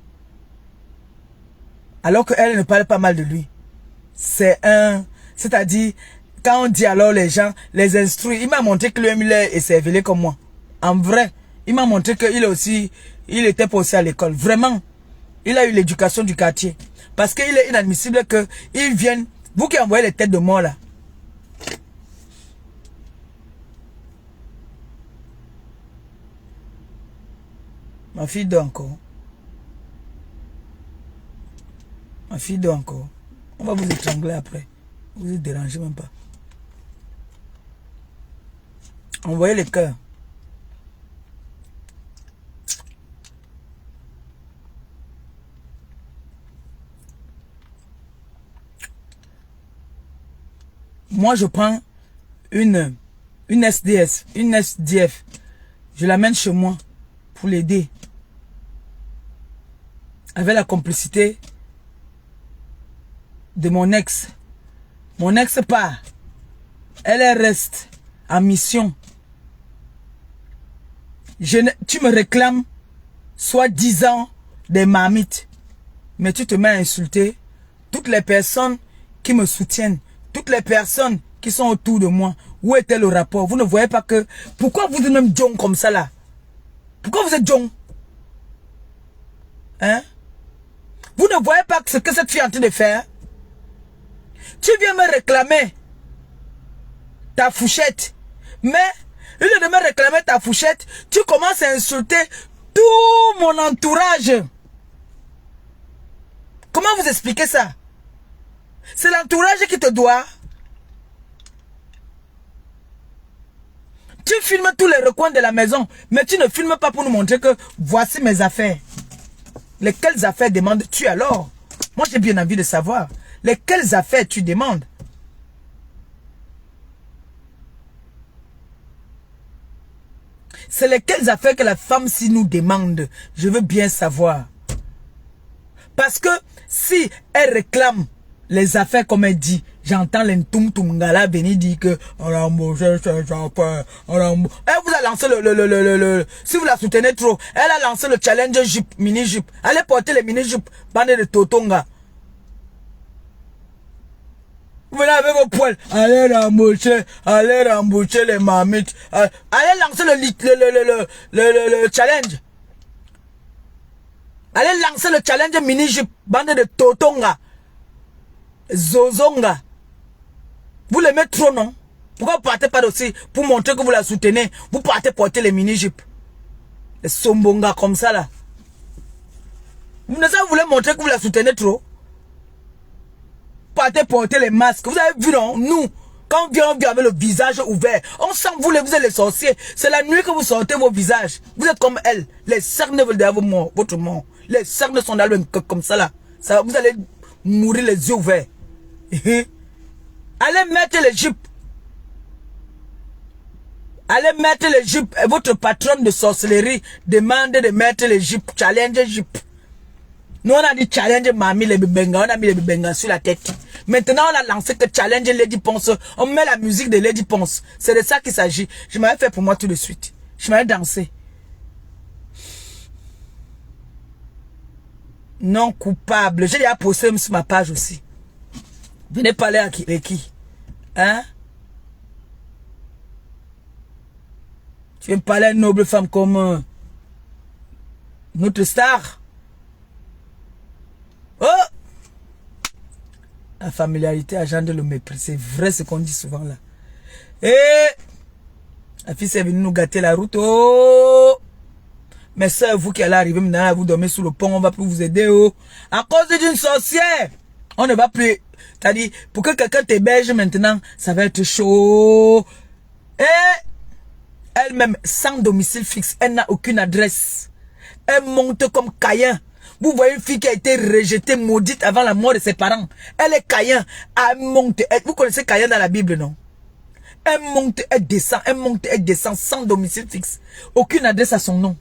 [SPEAKER 1] Alors qu'elle ne parle pas mal de lui. C'est-à-dire, quand on dit alors les gens, les instruit, il m'a montré que lui-même il est cervelé comme moi. En vrai, il m'a montré qu'il aussi, il était posé à l'école. Vraiment, il a eu l'éducation du quartier. Parce qu'il est inadmissible qu'ils viennent, vous qui envoyez les têtes de mort là. Ma fille dort encore. Ma fille dort encore. On va vous étrangler après. Vous ne dérangez même pas. Envoyez les cœurs. Moi, je prends une SDF. Je l'amène chez moi pour l'aider. Avec la complicité de mon ex. Mon ex part. Elle reste en mission. Tu me réclames soit 10 ans des marmites. Mais tu te mets à insulter toutes les personnes qui me soutiennent. Toutes les personnes qui sont autour de moi. Où était le rapport? Vous ne voyez pas que... Pourquoi vous êtes même John comme ça là? Pourquoi vous êtes John? Hein? Vous ne voyez pas ce que cette fille est en train de faire? Tu viens me réclamer ta fourchette. Mais, au lieu de me réclamer ta fourchette, tu commences à insulter tout mon entourage. Comment vous expliquez ça? C'est l'entourage qui te doit. Tu filmes tous les recoins de la maison, mais tu ne filmes pas pour nous montrer que voici mes affaires. Lesquelles affaires demandes-tu alors? Moi, j'ai bien envie de savoir. Lesquelles affaires tu demandes? C'est lesquelles affaires que la femme si nous demande? Je veux bien savoir. Parce que si elle réclame les affaires comme elle dit, j'entends l'entoum-toum-gala venir dire que on a embauché ses affaires, elle vous a lancé si vous la soutenez trop, elle a lancé le challenge jupe, mini-jupe. Allez porter les mini-jupes, bande de totonga. Vous venez avec vos poils, allez remboucher les marmites, allez lancer le challenge. Allez lancer le challenge mini-jupe, bande de totonga. Zozonga. Vous l'aimez trop, non? Pourquoi vous partez pas aussi pour montrer que vous la soutenez? Vous partez porter les mini-jupes. Les sombonga comme ça là. Vous ne savez, vous voulez montrer que vous la soutenez trop? Partez porter les masques. Vous avez vu, non? Nous, quand on vient avec le visage ouvert, on sent vous êtes les sorciers. C'est la nuit que vous sortez vos visages. Vous êtes comme elle. Les cernes veulent dire votre mort. Les cernes sont dans le comme ça là. Ça, vous allez mourir les yeux ouverts. Allez mettre les jupes. Allez mettre les jupes. Et votre patronne de sorcellerie demande de mettre les jupes. Challenge jupes. Nous on a dit challenge mamie les bibenga. On a mis les bibenga sur la tête. Maintenant on a lancé que challenge Lady Ponce. On met la musique de Lady Ponce. C'est de ça qu'il s'agit. Je m'avais fait pour moi tout de suite. Je m'avais dansé. Non coupable. J'ai déjà posté sur ma page aussi. Venez parler à qui? Hein? Tu viens parler à une noble femme comme notre star. Oh! La familiarité agente le mépris. C'est vrai ce qu'on dit souvent là. Et la fille est venue nous gâter la route. Oh! Mais c'est vous qui allez arriver maintenant, vous dormez sous le pont, on va plus vous aider. Oh! À cause d'une sorcière, on ne va plus. C'est-à-dire, pour que quelqu'un t'héberge maintenant, ça va être chaud. Et elle-même, sans domicile fixe, elle n'a aucune adresse. Elle monte comme Caïn. Vous voyez une fille qui a été rejetée, maudite avant la mort de ses parents. Elle est Caïn. Elle monte. Vous connaissez Caïn dans la Bible, non? Elle monte, elle descend. Elle monte, elle descend sans domicile fixe. Aucune adresse à son nom.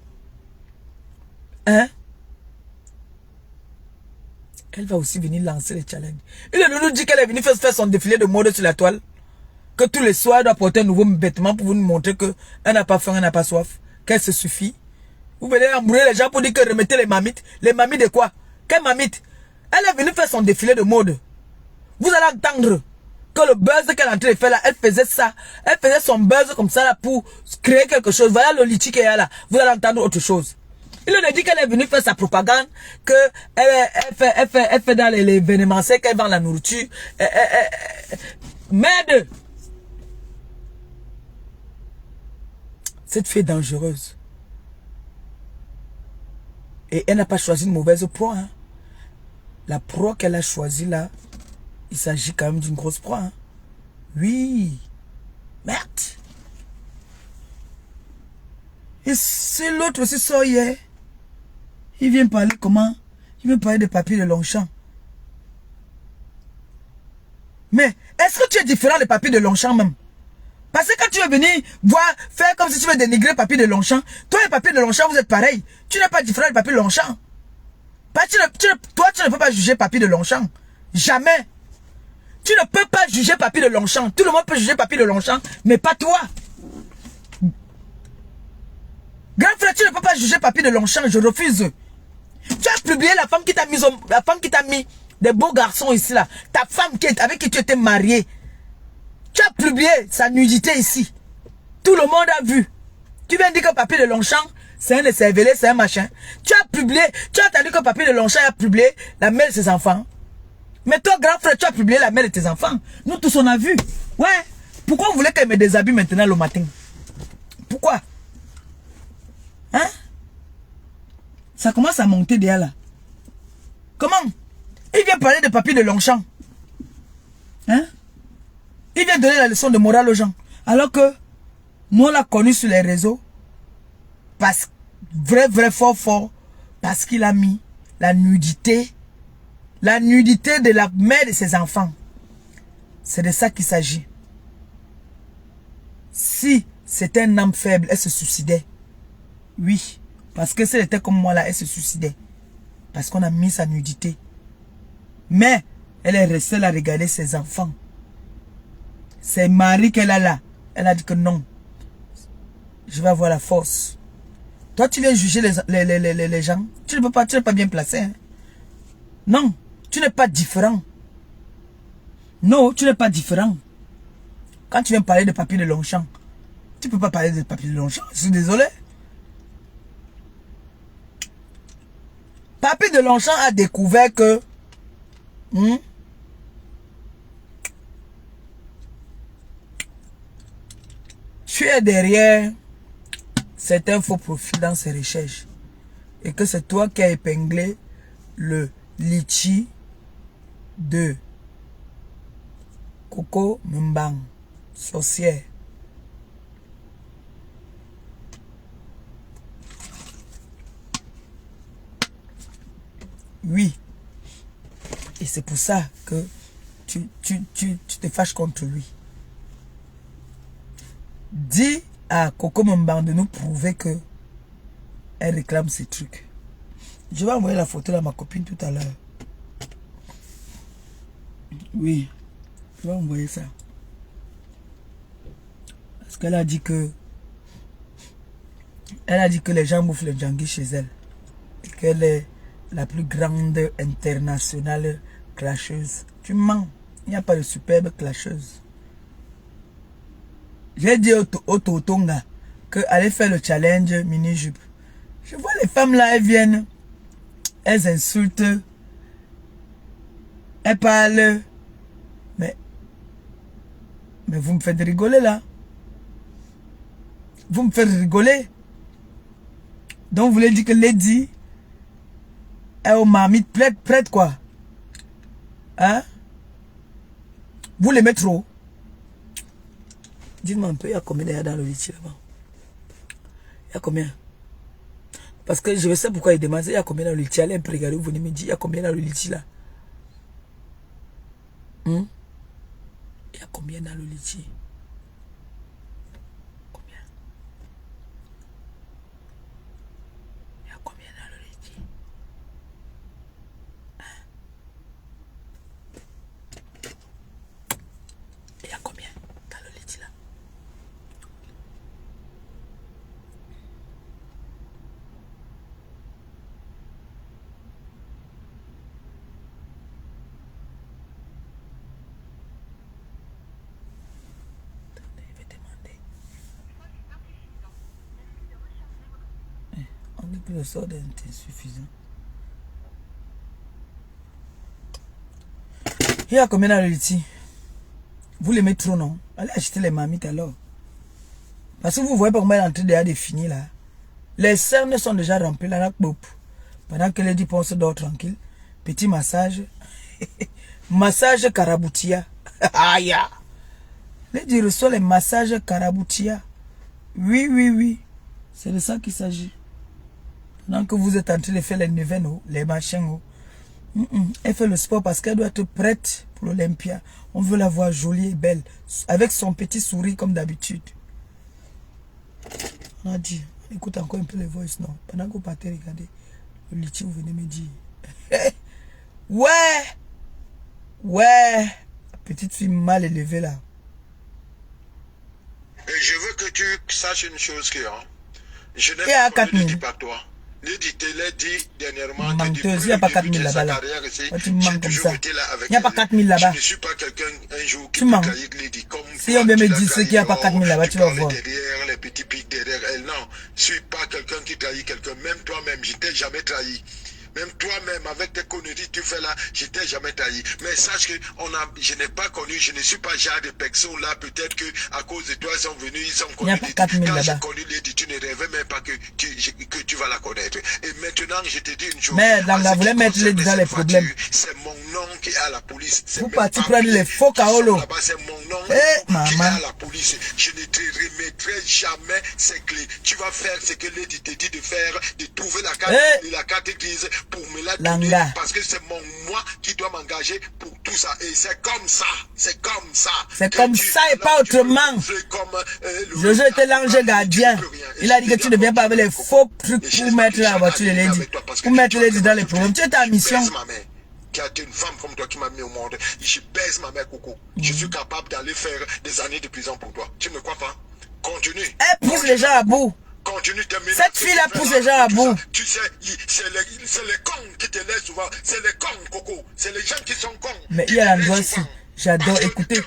[SPEAKER 1] Hein? Elle va aussi venir lancer les challenges. Il nous dit qu'elle est venue faire son défilé de mode sur la toile. Que tous les soirs, elle doit porter un nouveau vêtement pour vous montrer qu'elle n'a pas faim, elle n'a pas soif. Qu'elle se suffit. Vous venez embrouiller les gens pour dire que remettez les mamites. Les mamites de quoi? Quelle mamite? Elle est venue faire son défilé de mode. Vous allez entendre que le buzz qu'elle est en train de faire là, elle faisait ça. Elle faisait son buzz comme ça là pour créer quelque chose. Voilà le litchi qu'elle a là. Vous allez entendre autre chose. Il nous dit qu'elle est venue faire sa propagande, que elle fait dans les événementiels, qu'elle vend la nourriture. Merde! Cette fille est dangereuse. Et elle n'a pas choisi une mauvaise proie. Hein. La proie qu'elle a choisie là, il s'agit quand même d'une grosse proie. Hein. Oui. Merde. Et c'est l'autre aussi sort hier. Il vient parler comment? Il vient parler de papier de Longchamp. Mais est-ce que tu es différent des papiers de Longchamp même? Parce que quand tu veux venir voir, faire comme si tu veux dénigrer papier de Longchamp, toi et papier de Longchamp, vous êtes pareil. Tu n'es pas différent des papiers de Longchamp. Toi, tu ne peux pas juger papier de Longchamp. Jamais. Tu ne peux pas juger papier de Longchamp. Tout le monde peut juger papier de Longchamp, mais pas toi. Grand frère, tu ne peux pas juger papier de Longchamp, je refuse. Tu as publié la femme qui t'a mis des beaux garçons ici là. Ta femme avec qui tu étais marié. Tu as publié sa nudité ici. Tout le monde a vu. Tu viens dire que papier de Longchamp, c'est un cervelé, c'est un machin. Tu as publié, tu as entendu que papier de Longchamp a publié la mère de ses enfants. Mais toi, grand frère, tu as publié la mère de tes enfants. Nous tous on a vu. Ouais. Pourquoi vous voulez qu'elle me déshabille maintenant le matin? Pourquoi? Hein? Ça commence à monter derrière là. Comment? Il vient parler de papier de Longchamp. Hein? Il vient donner la leçon de morale aux gens. Alors que nous on l'a connu sur les réseaux. Parce vrai fort. Parce qu'il a mis la nudité. La nudité de la mère de ses enfants. C'est de ça qu'il s'agit. Si c'était un âme faible, elle se suicidait. Oui. Parce que si elle était comme moi là, elle se suicidait. Parce qu'on a mis sa nudité. Mais, elle est restée là à regarder ses enfants. C'est Marie qu'elle a là. Elle a dit que non. Je vais avoir la force. Toi, tu viens juger les gens. Tu n'es pas bien placé. Hein? Non. Tu n'es pas différent. Non, tu n'es pas différent. Quand tu viens parler de papier de Longchamp, tu ne peux pas parler de papier de Longchamp. Je suis désolé. Papier de Longchamp a découvert que tu es derrière certains faux profils dans ses recherches. Et que c'est toi qui as épinglé le litchi de Coco Mbang, sorcière. Oui. Et c'est pour ça que tu te fâches contre lui. Dis à Coco Mbang de nous prouver que elle réclame ces trucs. Je vais envoyer la photo à ma copine tout à l'heure. Oui. Je vais envoyer ça. Parce qu'elle a dit que les gens bouffent le djangui chez elle. Et qu'elle est la plus grande internationale clasheuse. Tu mens. Il n'y a pas de superbe clasheuse. J'ai dit au Totonga que aller faire le challenge mini-jupe. Je vois les femmes là, elles viennent, elles insultent, elles parlent. Mais vous me faites rigoler là. Vous me faites rigoler. Donc vous voulez dire que Lady est aux marmites prête quoi? Hein? Vous l'aimez trop? Dites-moi un peu, il y a combien d'ailleurs dans le litchi là-bas? Il y a combien? Parce que je sais pourquoi il demande, il y a combien dans le litchi? Allez un peu regarder, vous venez me dire, il y a combien dans le litchi là? Il y a combien dans le litchi? Combien? Il y a combien dans le litchi? Il y a combien dans le litchi là? On dit que le sort est insuffisant. Il y a combien dans le litchi? Vous l'aimez trop, non? Allez acheter les marmites alors. Parce que vous voyez pas comment elle est en train déjà de finir là. Les cernes sont déjà remplies là. Pendant que les 10 se dort tranquille. Petit massage. Massage Karaboutia. Aïe! Les 10 reçoit les massages Karaboutia. Oui. C'est de ça qu'il s'agit. Pendant que vous êtes en train de faire les neuvaines, les machins. Elle fait le sport parce qu'elle doit être prête pour l'Olympia. On veut la voir jolie et belle. Avec son petit sourire comme d'habitude. On a dit, écoute encore un peu les voices, non? Pendant que vous partez regarder le litchi, vous venez me dire. Ouais. Petite fille mal élevée là.
[SPEAKER 2] Et je veux que tu saches une chose que je n'ai pas connu de type à toi. Lady Taylor dit dernièrement que depuis
[SPEAKER 1] il n'y a pas 4000 là-bas. Tu mens comme ça. Il n'y a pas 4000 là-bas.
[SPEAKER 2] Je ne suis pas quelqu'un un jour qui
[SPEAKER 1] tu mens.
[SPEAKER 2] Lady comme
[SPEAKER 1] si on vient me dire qu'il n'y a pas 4000 là-bas, tu vas voir.
[SPEAKER 2] Derrière les petits pics derrière elle. Non, je ne suis pas quelqu'un qui trahit quelqu'un. Même toi-même, je ne t'ai jamais trahi. Même toi-même, avec tes conneries que tu fais là, je t'ai jamais trahi. Mais sache que je n'ai pas connu, je ne suis pas genre de personne là. Peut-être que à cause de toi, ils sont venus, ils ont connu.
[SPEAKER 1] Il n'y a pas 4000
[SPEAKER 2] Quand
[SPEAKER 1] là-bas.
[SPEAKER 2] j'ai connu Lady, tu ne rêvais même pas que tu vas la connaître. Et maintenant, je te dis une chose.
[SPEAKER 1] Mais Langa voulait mettre Lady dans les problèmes.
[SPEAKER 2] C'est mon nom qui est à la police.
[SPEAKER 1] Vous partez prendre les faux Kaolo.
[SPEAKER 2] C'est mon nom
[SPEAKER 1] qui est
[SPEAKER 2] à la police. Je ne te remettrai jamais ces clés. Tu vas faire ce que Lady te dit de faire, de trouver la carte grise pour me la donner. Parce que c'est moi qui dois m'engager pour tout ça. Et c'est comme ça. C'est comme ça.
[SPEAKER 1] C'est comme ça et pas autrement. Jojo était l'ange gardien. Il a dit que tu ne viens pas avec les faux trucs pour mettre la voiture de Lady. Pour mettre Lady dans les problèmes. Tu es ta mission.
[SPEAKER 2] Qui a été une femme comme toi qui m'a mis au monde. Je baise ma mère, Coco. Je suis capable d'aller faire des années de prison pour toi. Tu ne me crois pas? Continue.
[SPEAKER 1] Elle pousse les gens à bout.
[SPEAKER 2] Continue.
[SPEAKER 1] Cette fille-là pousse les gens à bout.
[SPEAKER 2] Tu sais, c'est les cons qui te laissent souvent. C'est les cons, Coco. C'est les gens qui sont cons.
[SPEAKER 1] Mais il y a l'endroit aussi. J'adore écouter.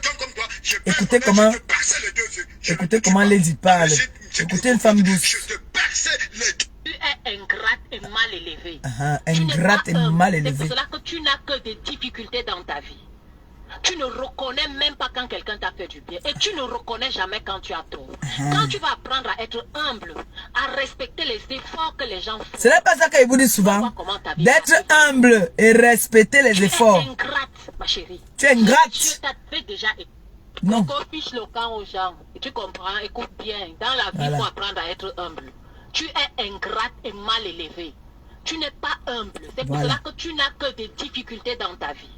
[SPEAKER 1] Écoutez comment Lady parle. Écoutez une femme douce.
[SPEAKER 3] Tu es ingrate et mal élevée.
[SPEAKER 1] Ingrate et mal élevée.
[SPEAKER 3] C'est pour cela que tu n'as que des difficultés dans ta vie. Tu ne reconnais même pas quand quelqu'un t'a fait du bien. Et tu ne reconnais jamais quand tu as tort. Quand tu vas apprendre à être humble, à respecter les efforts que les gens font.
[SPEAKER 1] Ce n'est pas ça qu'il vous dit souvent. D'être humble et respecter les efforts.
[SPEAKER 3] Tu es ingrate, ma chérie.
[SPEAKER 1] Tu es ingrate.
[SPEAKER 3] Je t'avais déjà écouté.
[SPEAKER 1] Non.
[SPEAKER 3] Qu'on fiche le camp aux gens. Et tu comprends, écoute bien. Dans la vie, il faut apprendre à être humble. Tu es ingrate et mal élevée. Tu n'es pas humble. C'est pour cela que tu n'as que des difficultés dans ta vie.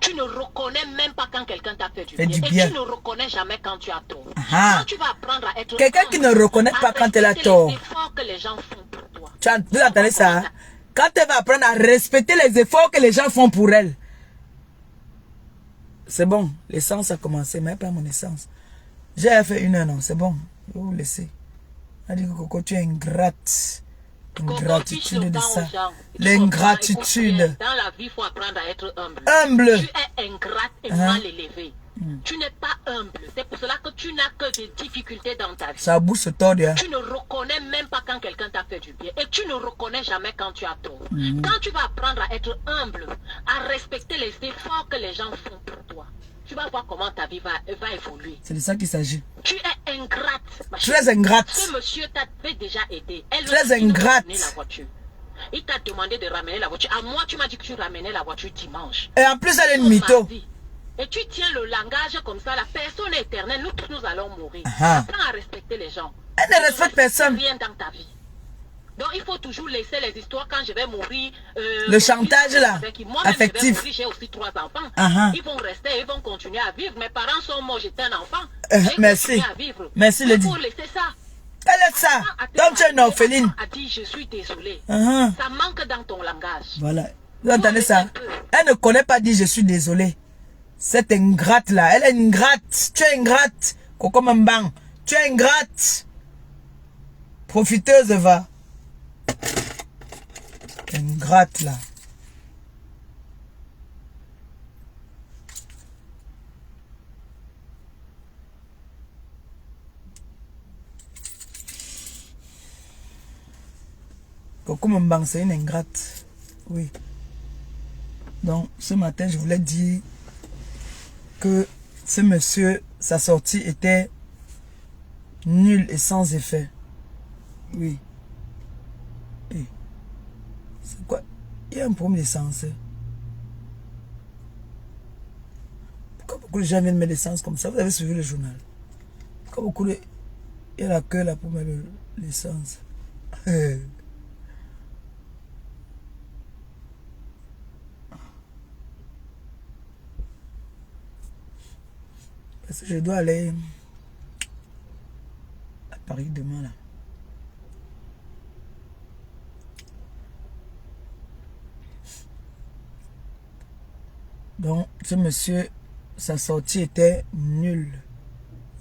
[SPEAKER 3] Tu ne reconnais même pas quand quelqu'un t'a fait du bien. Et tu ne reconnais jamais quand tu as tort. Quand tu vas apprendre à être
[SPEAKER 1] quelqu'un qui ne reconnaît pas quand elle a tort.
[SPEAKER 3] Les efforts que les gens font pour toi.
[SPEAKER 1] Vous entendez ça? Quand elle va apprendre à respecter les efforts que les gens font pour elle. C'est bon. L'essence a commencé, mais pas mon essence. J'ai fait 1 heure, non. C'est bon. Je vais vous laisser. Elle dit que Coco, tu es ingrate. Ingratitude de ça. L'ingratitude.
[SPEAKER 3] Dans la vie, il faut apprendre à être humble.
[SPEAKER 1] Humble.
[SPEAKER 3] Tu es ingrate et mal élevé. Tu n'es pas humble. C'est pour cela que tu n'as que des difficultés dans ta vie.
[SPEAKER 1] Sa bouche se tord.
[SPEAKER 3] Tu ne reconnais même pas quand quelqu'un t'a fait du bien. Et tu ne reconnais jamais quand tu as tort. Quand tu vas apprendre à être humble, à respecter les efforts que les gens font pour toi, tu vas voir comment ta vie va évoluer.
[SPEAKER 1] C'est de ça qu'il s'agit.
[SPEAKER 3] Tu es ingrate.
[SPEAKER 1] Très ingrate.
[SPEAKER 3] Ce monsieur t'avait déjà aidé.
[SPEAKER 1] Très ingrate.
[SPEAKER 3] La voiture. Il t'a demandé de ramener la voiture. À moi, tu m'as dit que tu ramenais la voiture dimanche.
[SPEAKER 1] Et en plus, elle est une mytho.
[SPEAKER 3] Et tu tiens le langage comme ça. La personne est éternelle. Nous tous, nous allons mourir. Apprends à respecter les gens.
[SPEAKER 1] Elle ne respecte personne.
[SPEAKER 3] Rien dans ta vie. Donc, il faut toujours laisser les histoires quand je vais mourir.
[SPEAKER 1] Le chantage là, affectif.
[SPEAKER 3] J'ai aussi 3 enfants. Ils vont rester, ils vont continuer à vivre. Mes parents sont morts, j'étais un enfant.
[SPEAKER 1] Merci. Merci, Lady.
[SPEAKER 3] Il faut laisser ça.
[SPEAKER 1] Elle est ça. Donc tu es une orpheline.
[SPEAKER 3] A dit, je suis désolée. Ça manque dans ton langage.
[SPEAKER 1] Voilà. Vous entendez ça? Elle ne connaît pas dire je suis désolée. Cette ingrate là, elle est ingrate. Tu es ingrate. Coco Mbang. Tu es ingrate. Profiteuse va. Ingrate là. Coco Mbang, c'est une ingrate. Oui. Donc, ce matin, je voulais dire que ce monsieur, sa sortie était nulle et sans effet. Oui. Et c'est quoi? Il y a un problème d'essence. Pourquoi beaucoup de gens viennent mettre l'essence comme ça? Vous avez suivi le journal. Pourquoi beaucoup de... Il y a la queue là pour mettre l'essence. Parce que je dois aller à Paris demain là. Donc, ce monsieur, sa sortie était nulle.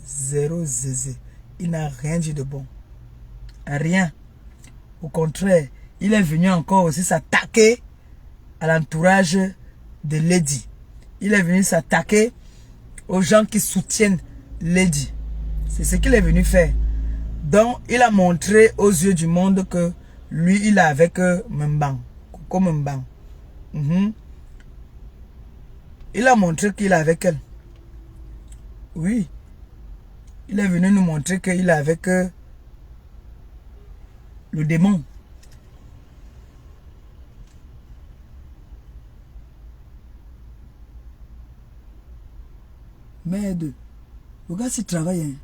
[SPEAKER 1] Zéro zézé. Il n'a rien dit de bon. Rien. Au contraire, il est venu encore aussi s'attaquer à l'entourage de Lady. Il est venu s'attaquer aux gens qui soutiennent Lady. C'est ce qu'il est venu faire. Donc, il a montré aux yeux du monde que lui, il est avec Mbang. Coco Mbang. Il a montré qu'il est avec elle. Oui. Il est venu nous montrer qu'il est avec le démon. Merde. Le gars s'il travaille. Hein.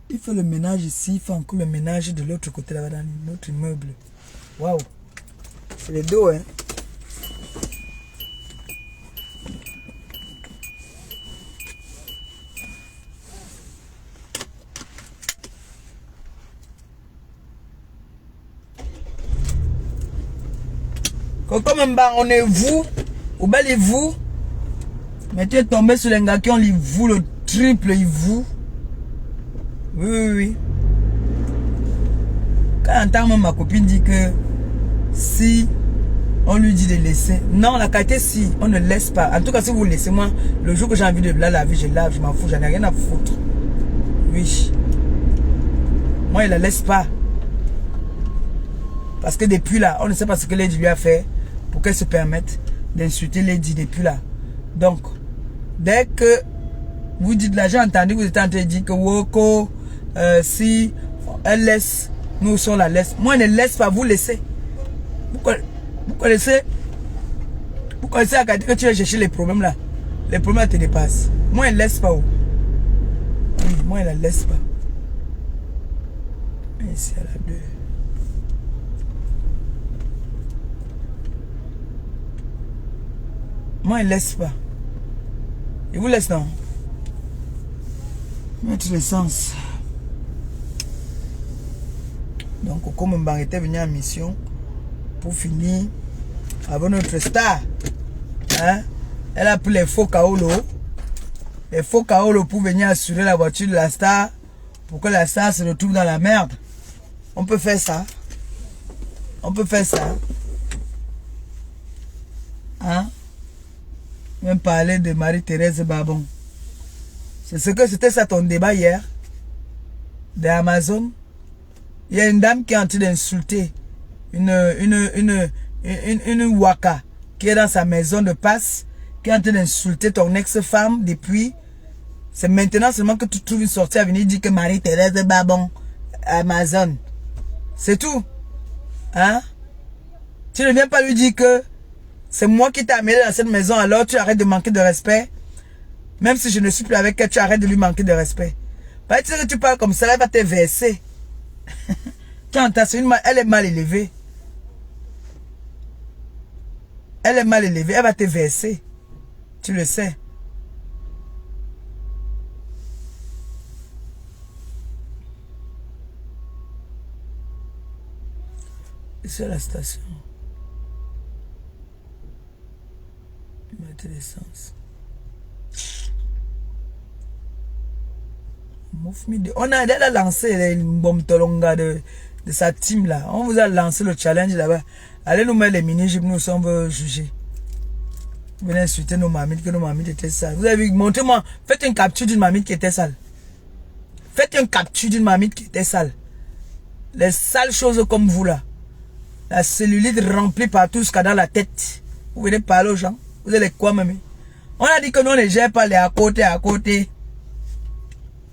[SPEAKER 1] Il fait le ménage ici, il fait encore le ménage de l'autre côté là-bas dans notre immeuble. Waouh. C'est les dos, hein. Comme on est vous, ou bien les vous, mais tu es tombé sur les gars qui ont les vous, le triple, ils vous. Oui, oui, oui. Quand j'entends ma copine dit que si on lui dit de laisser, non, la qualité si, on ne laisse pas. En tout cas, si vous laissez, moi, le jour que j'ai envie de laver, je lave, je m'en fous, j'en ai rien à foutre. Oui. Moi, il la laisse pas. Parce que depuis là, on ne sait pas ce que Lady lui a fait pour qu'elle se permette d'insulter Lady depuis là. Donc, dès que vous dites là, j'ai entendu, vous êtes en train de dire que Woko, si elle laisse, nous aussi on la laisse. Moi, elle ne laisse pas, vous laissez. Vous connaissez à que tu vas chercher les problèmes là. Les problèmes te dépassent. Moi, elle ne laisse pas. Oui, moi, elle ne la laisse pas. Mais ici, elle a deux. Moi, il laisse pas. Il vous laisse, non? Mettre l'essence. Donc, Coco Mbang était venu en mission pour finir avec notre star. Hein? Elle a pris les faux Kaolo. Les faux Kaolo pour venir assurer la voiture de la star. Pour que la star se retrouve dans la merde. On peut faire ça. On peut faire ça. Hein? Même parler de Marie-Thérèse Babon. C'est ce que c'était ça ton débat hier. D'Amazon. Il y a une dame qui est en train d'insulter une waka qui est dans sa maison de passe, qui est en train d'insulter ton ex-femme depuis. C'est maintenant seulement que tu trouves une sortie à venir dire que Marie-Thérèse Babon, Amazon. C'est tout. Hein? Tu ne viens pas lui dire que c'est moi qui t'ai amené dans cette maison, alors tu arrêtes de manquer de respect. Même si je ne suis plus avec elle, tu arrêtes de lui manquer de respect. Parce que tu parles comme ça, elle va te verser. Elle est mal élevée. Elle est mal élevée, elle va te verser. Tu le sais. C'est la station. Mettre l'essence. On a déjà lancé une bombe tolonga de sa team là. On vous a lancé le challenge là-bas. Allez nous mettre les mini-jupes, nous on veut juger. Vous venez insulter nos mamites, que nos mamites étaient sales. Vous avez vu, montrez-moi, faites une capture d'une mamite qui était sale. Faites une capture d'une mamite qui était sale. Les sales choses comme vous là. La cellulite remplie partout jusqu'à dans la tête. Vous venez parler aux gens. Vous allez quoi même? On a dit que nous on ne gère pas les à côté.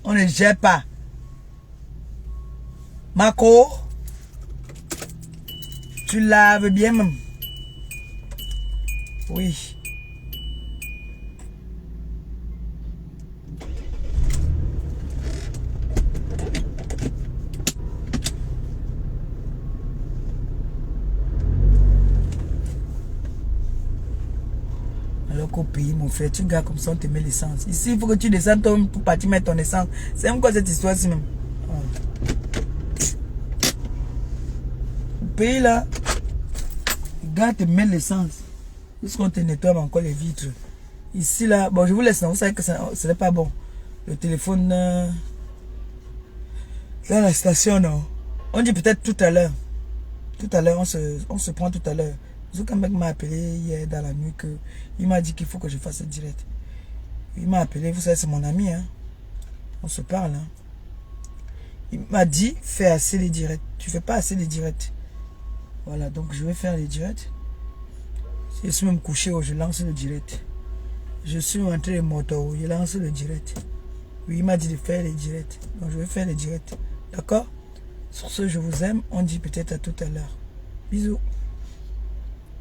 [SPEAKER 1] On ne gère pas. Marco, tu laves bien même. Oui. Alors qu'au pays, mon frère, tu gars comme ça, on te met l'essence. Ici, il faut que tu descendes pour partir mettre ton essence. C'est même quoi cette histoire-ci même? Au pays là, le gars te met l'essence. Jusqu'on te nettoie encore les vitres. Ici là, bon, je vous laisse, non, vous savez que ce n'est pas bon. Le téléphone dans la station, non. On dit peut-être tout à l'heure. Tout à l'heure, on se prend tout à l'heure. Un mec m'a appelé hier dans la nuit que il m'a dit qu'il faut que je fasse un direct. Il m'a appelé, vous savez, c'est mon ami, hein. On se parle, hein. Il m'a dit, fais assez les directs. Tu fais pas assez les directs. Voilà, donc je vais faire les directs. Je suis même couché, je lance le direct. Je suis rentré de moto, je lance le direct. Oui, il m'a dit de faire les directs. Donc je vais faire les directs. D'accord? Sur ce, je vous aime. On dit peut-être à tout à l'heure. Bisous.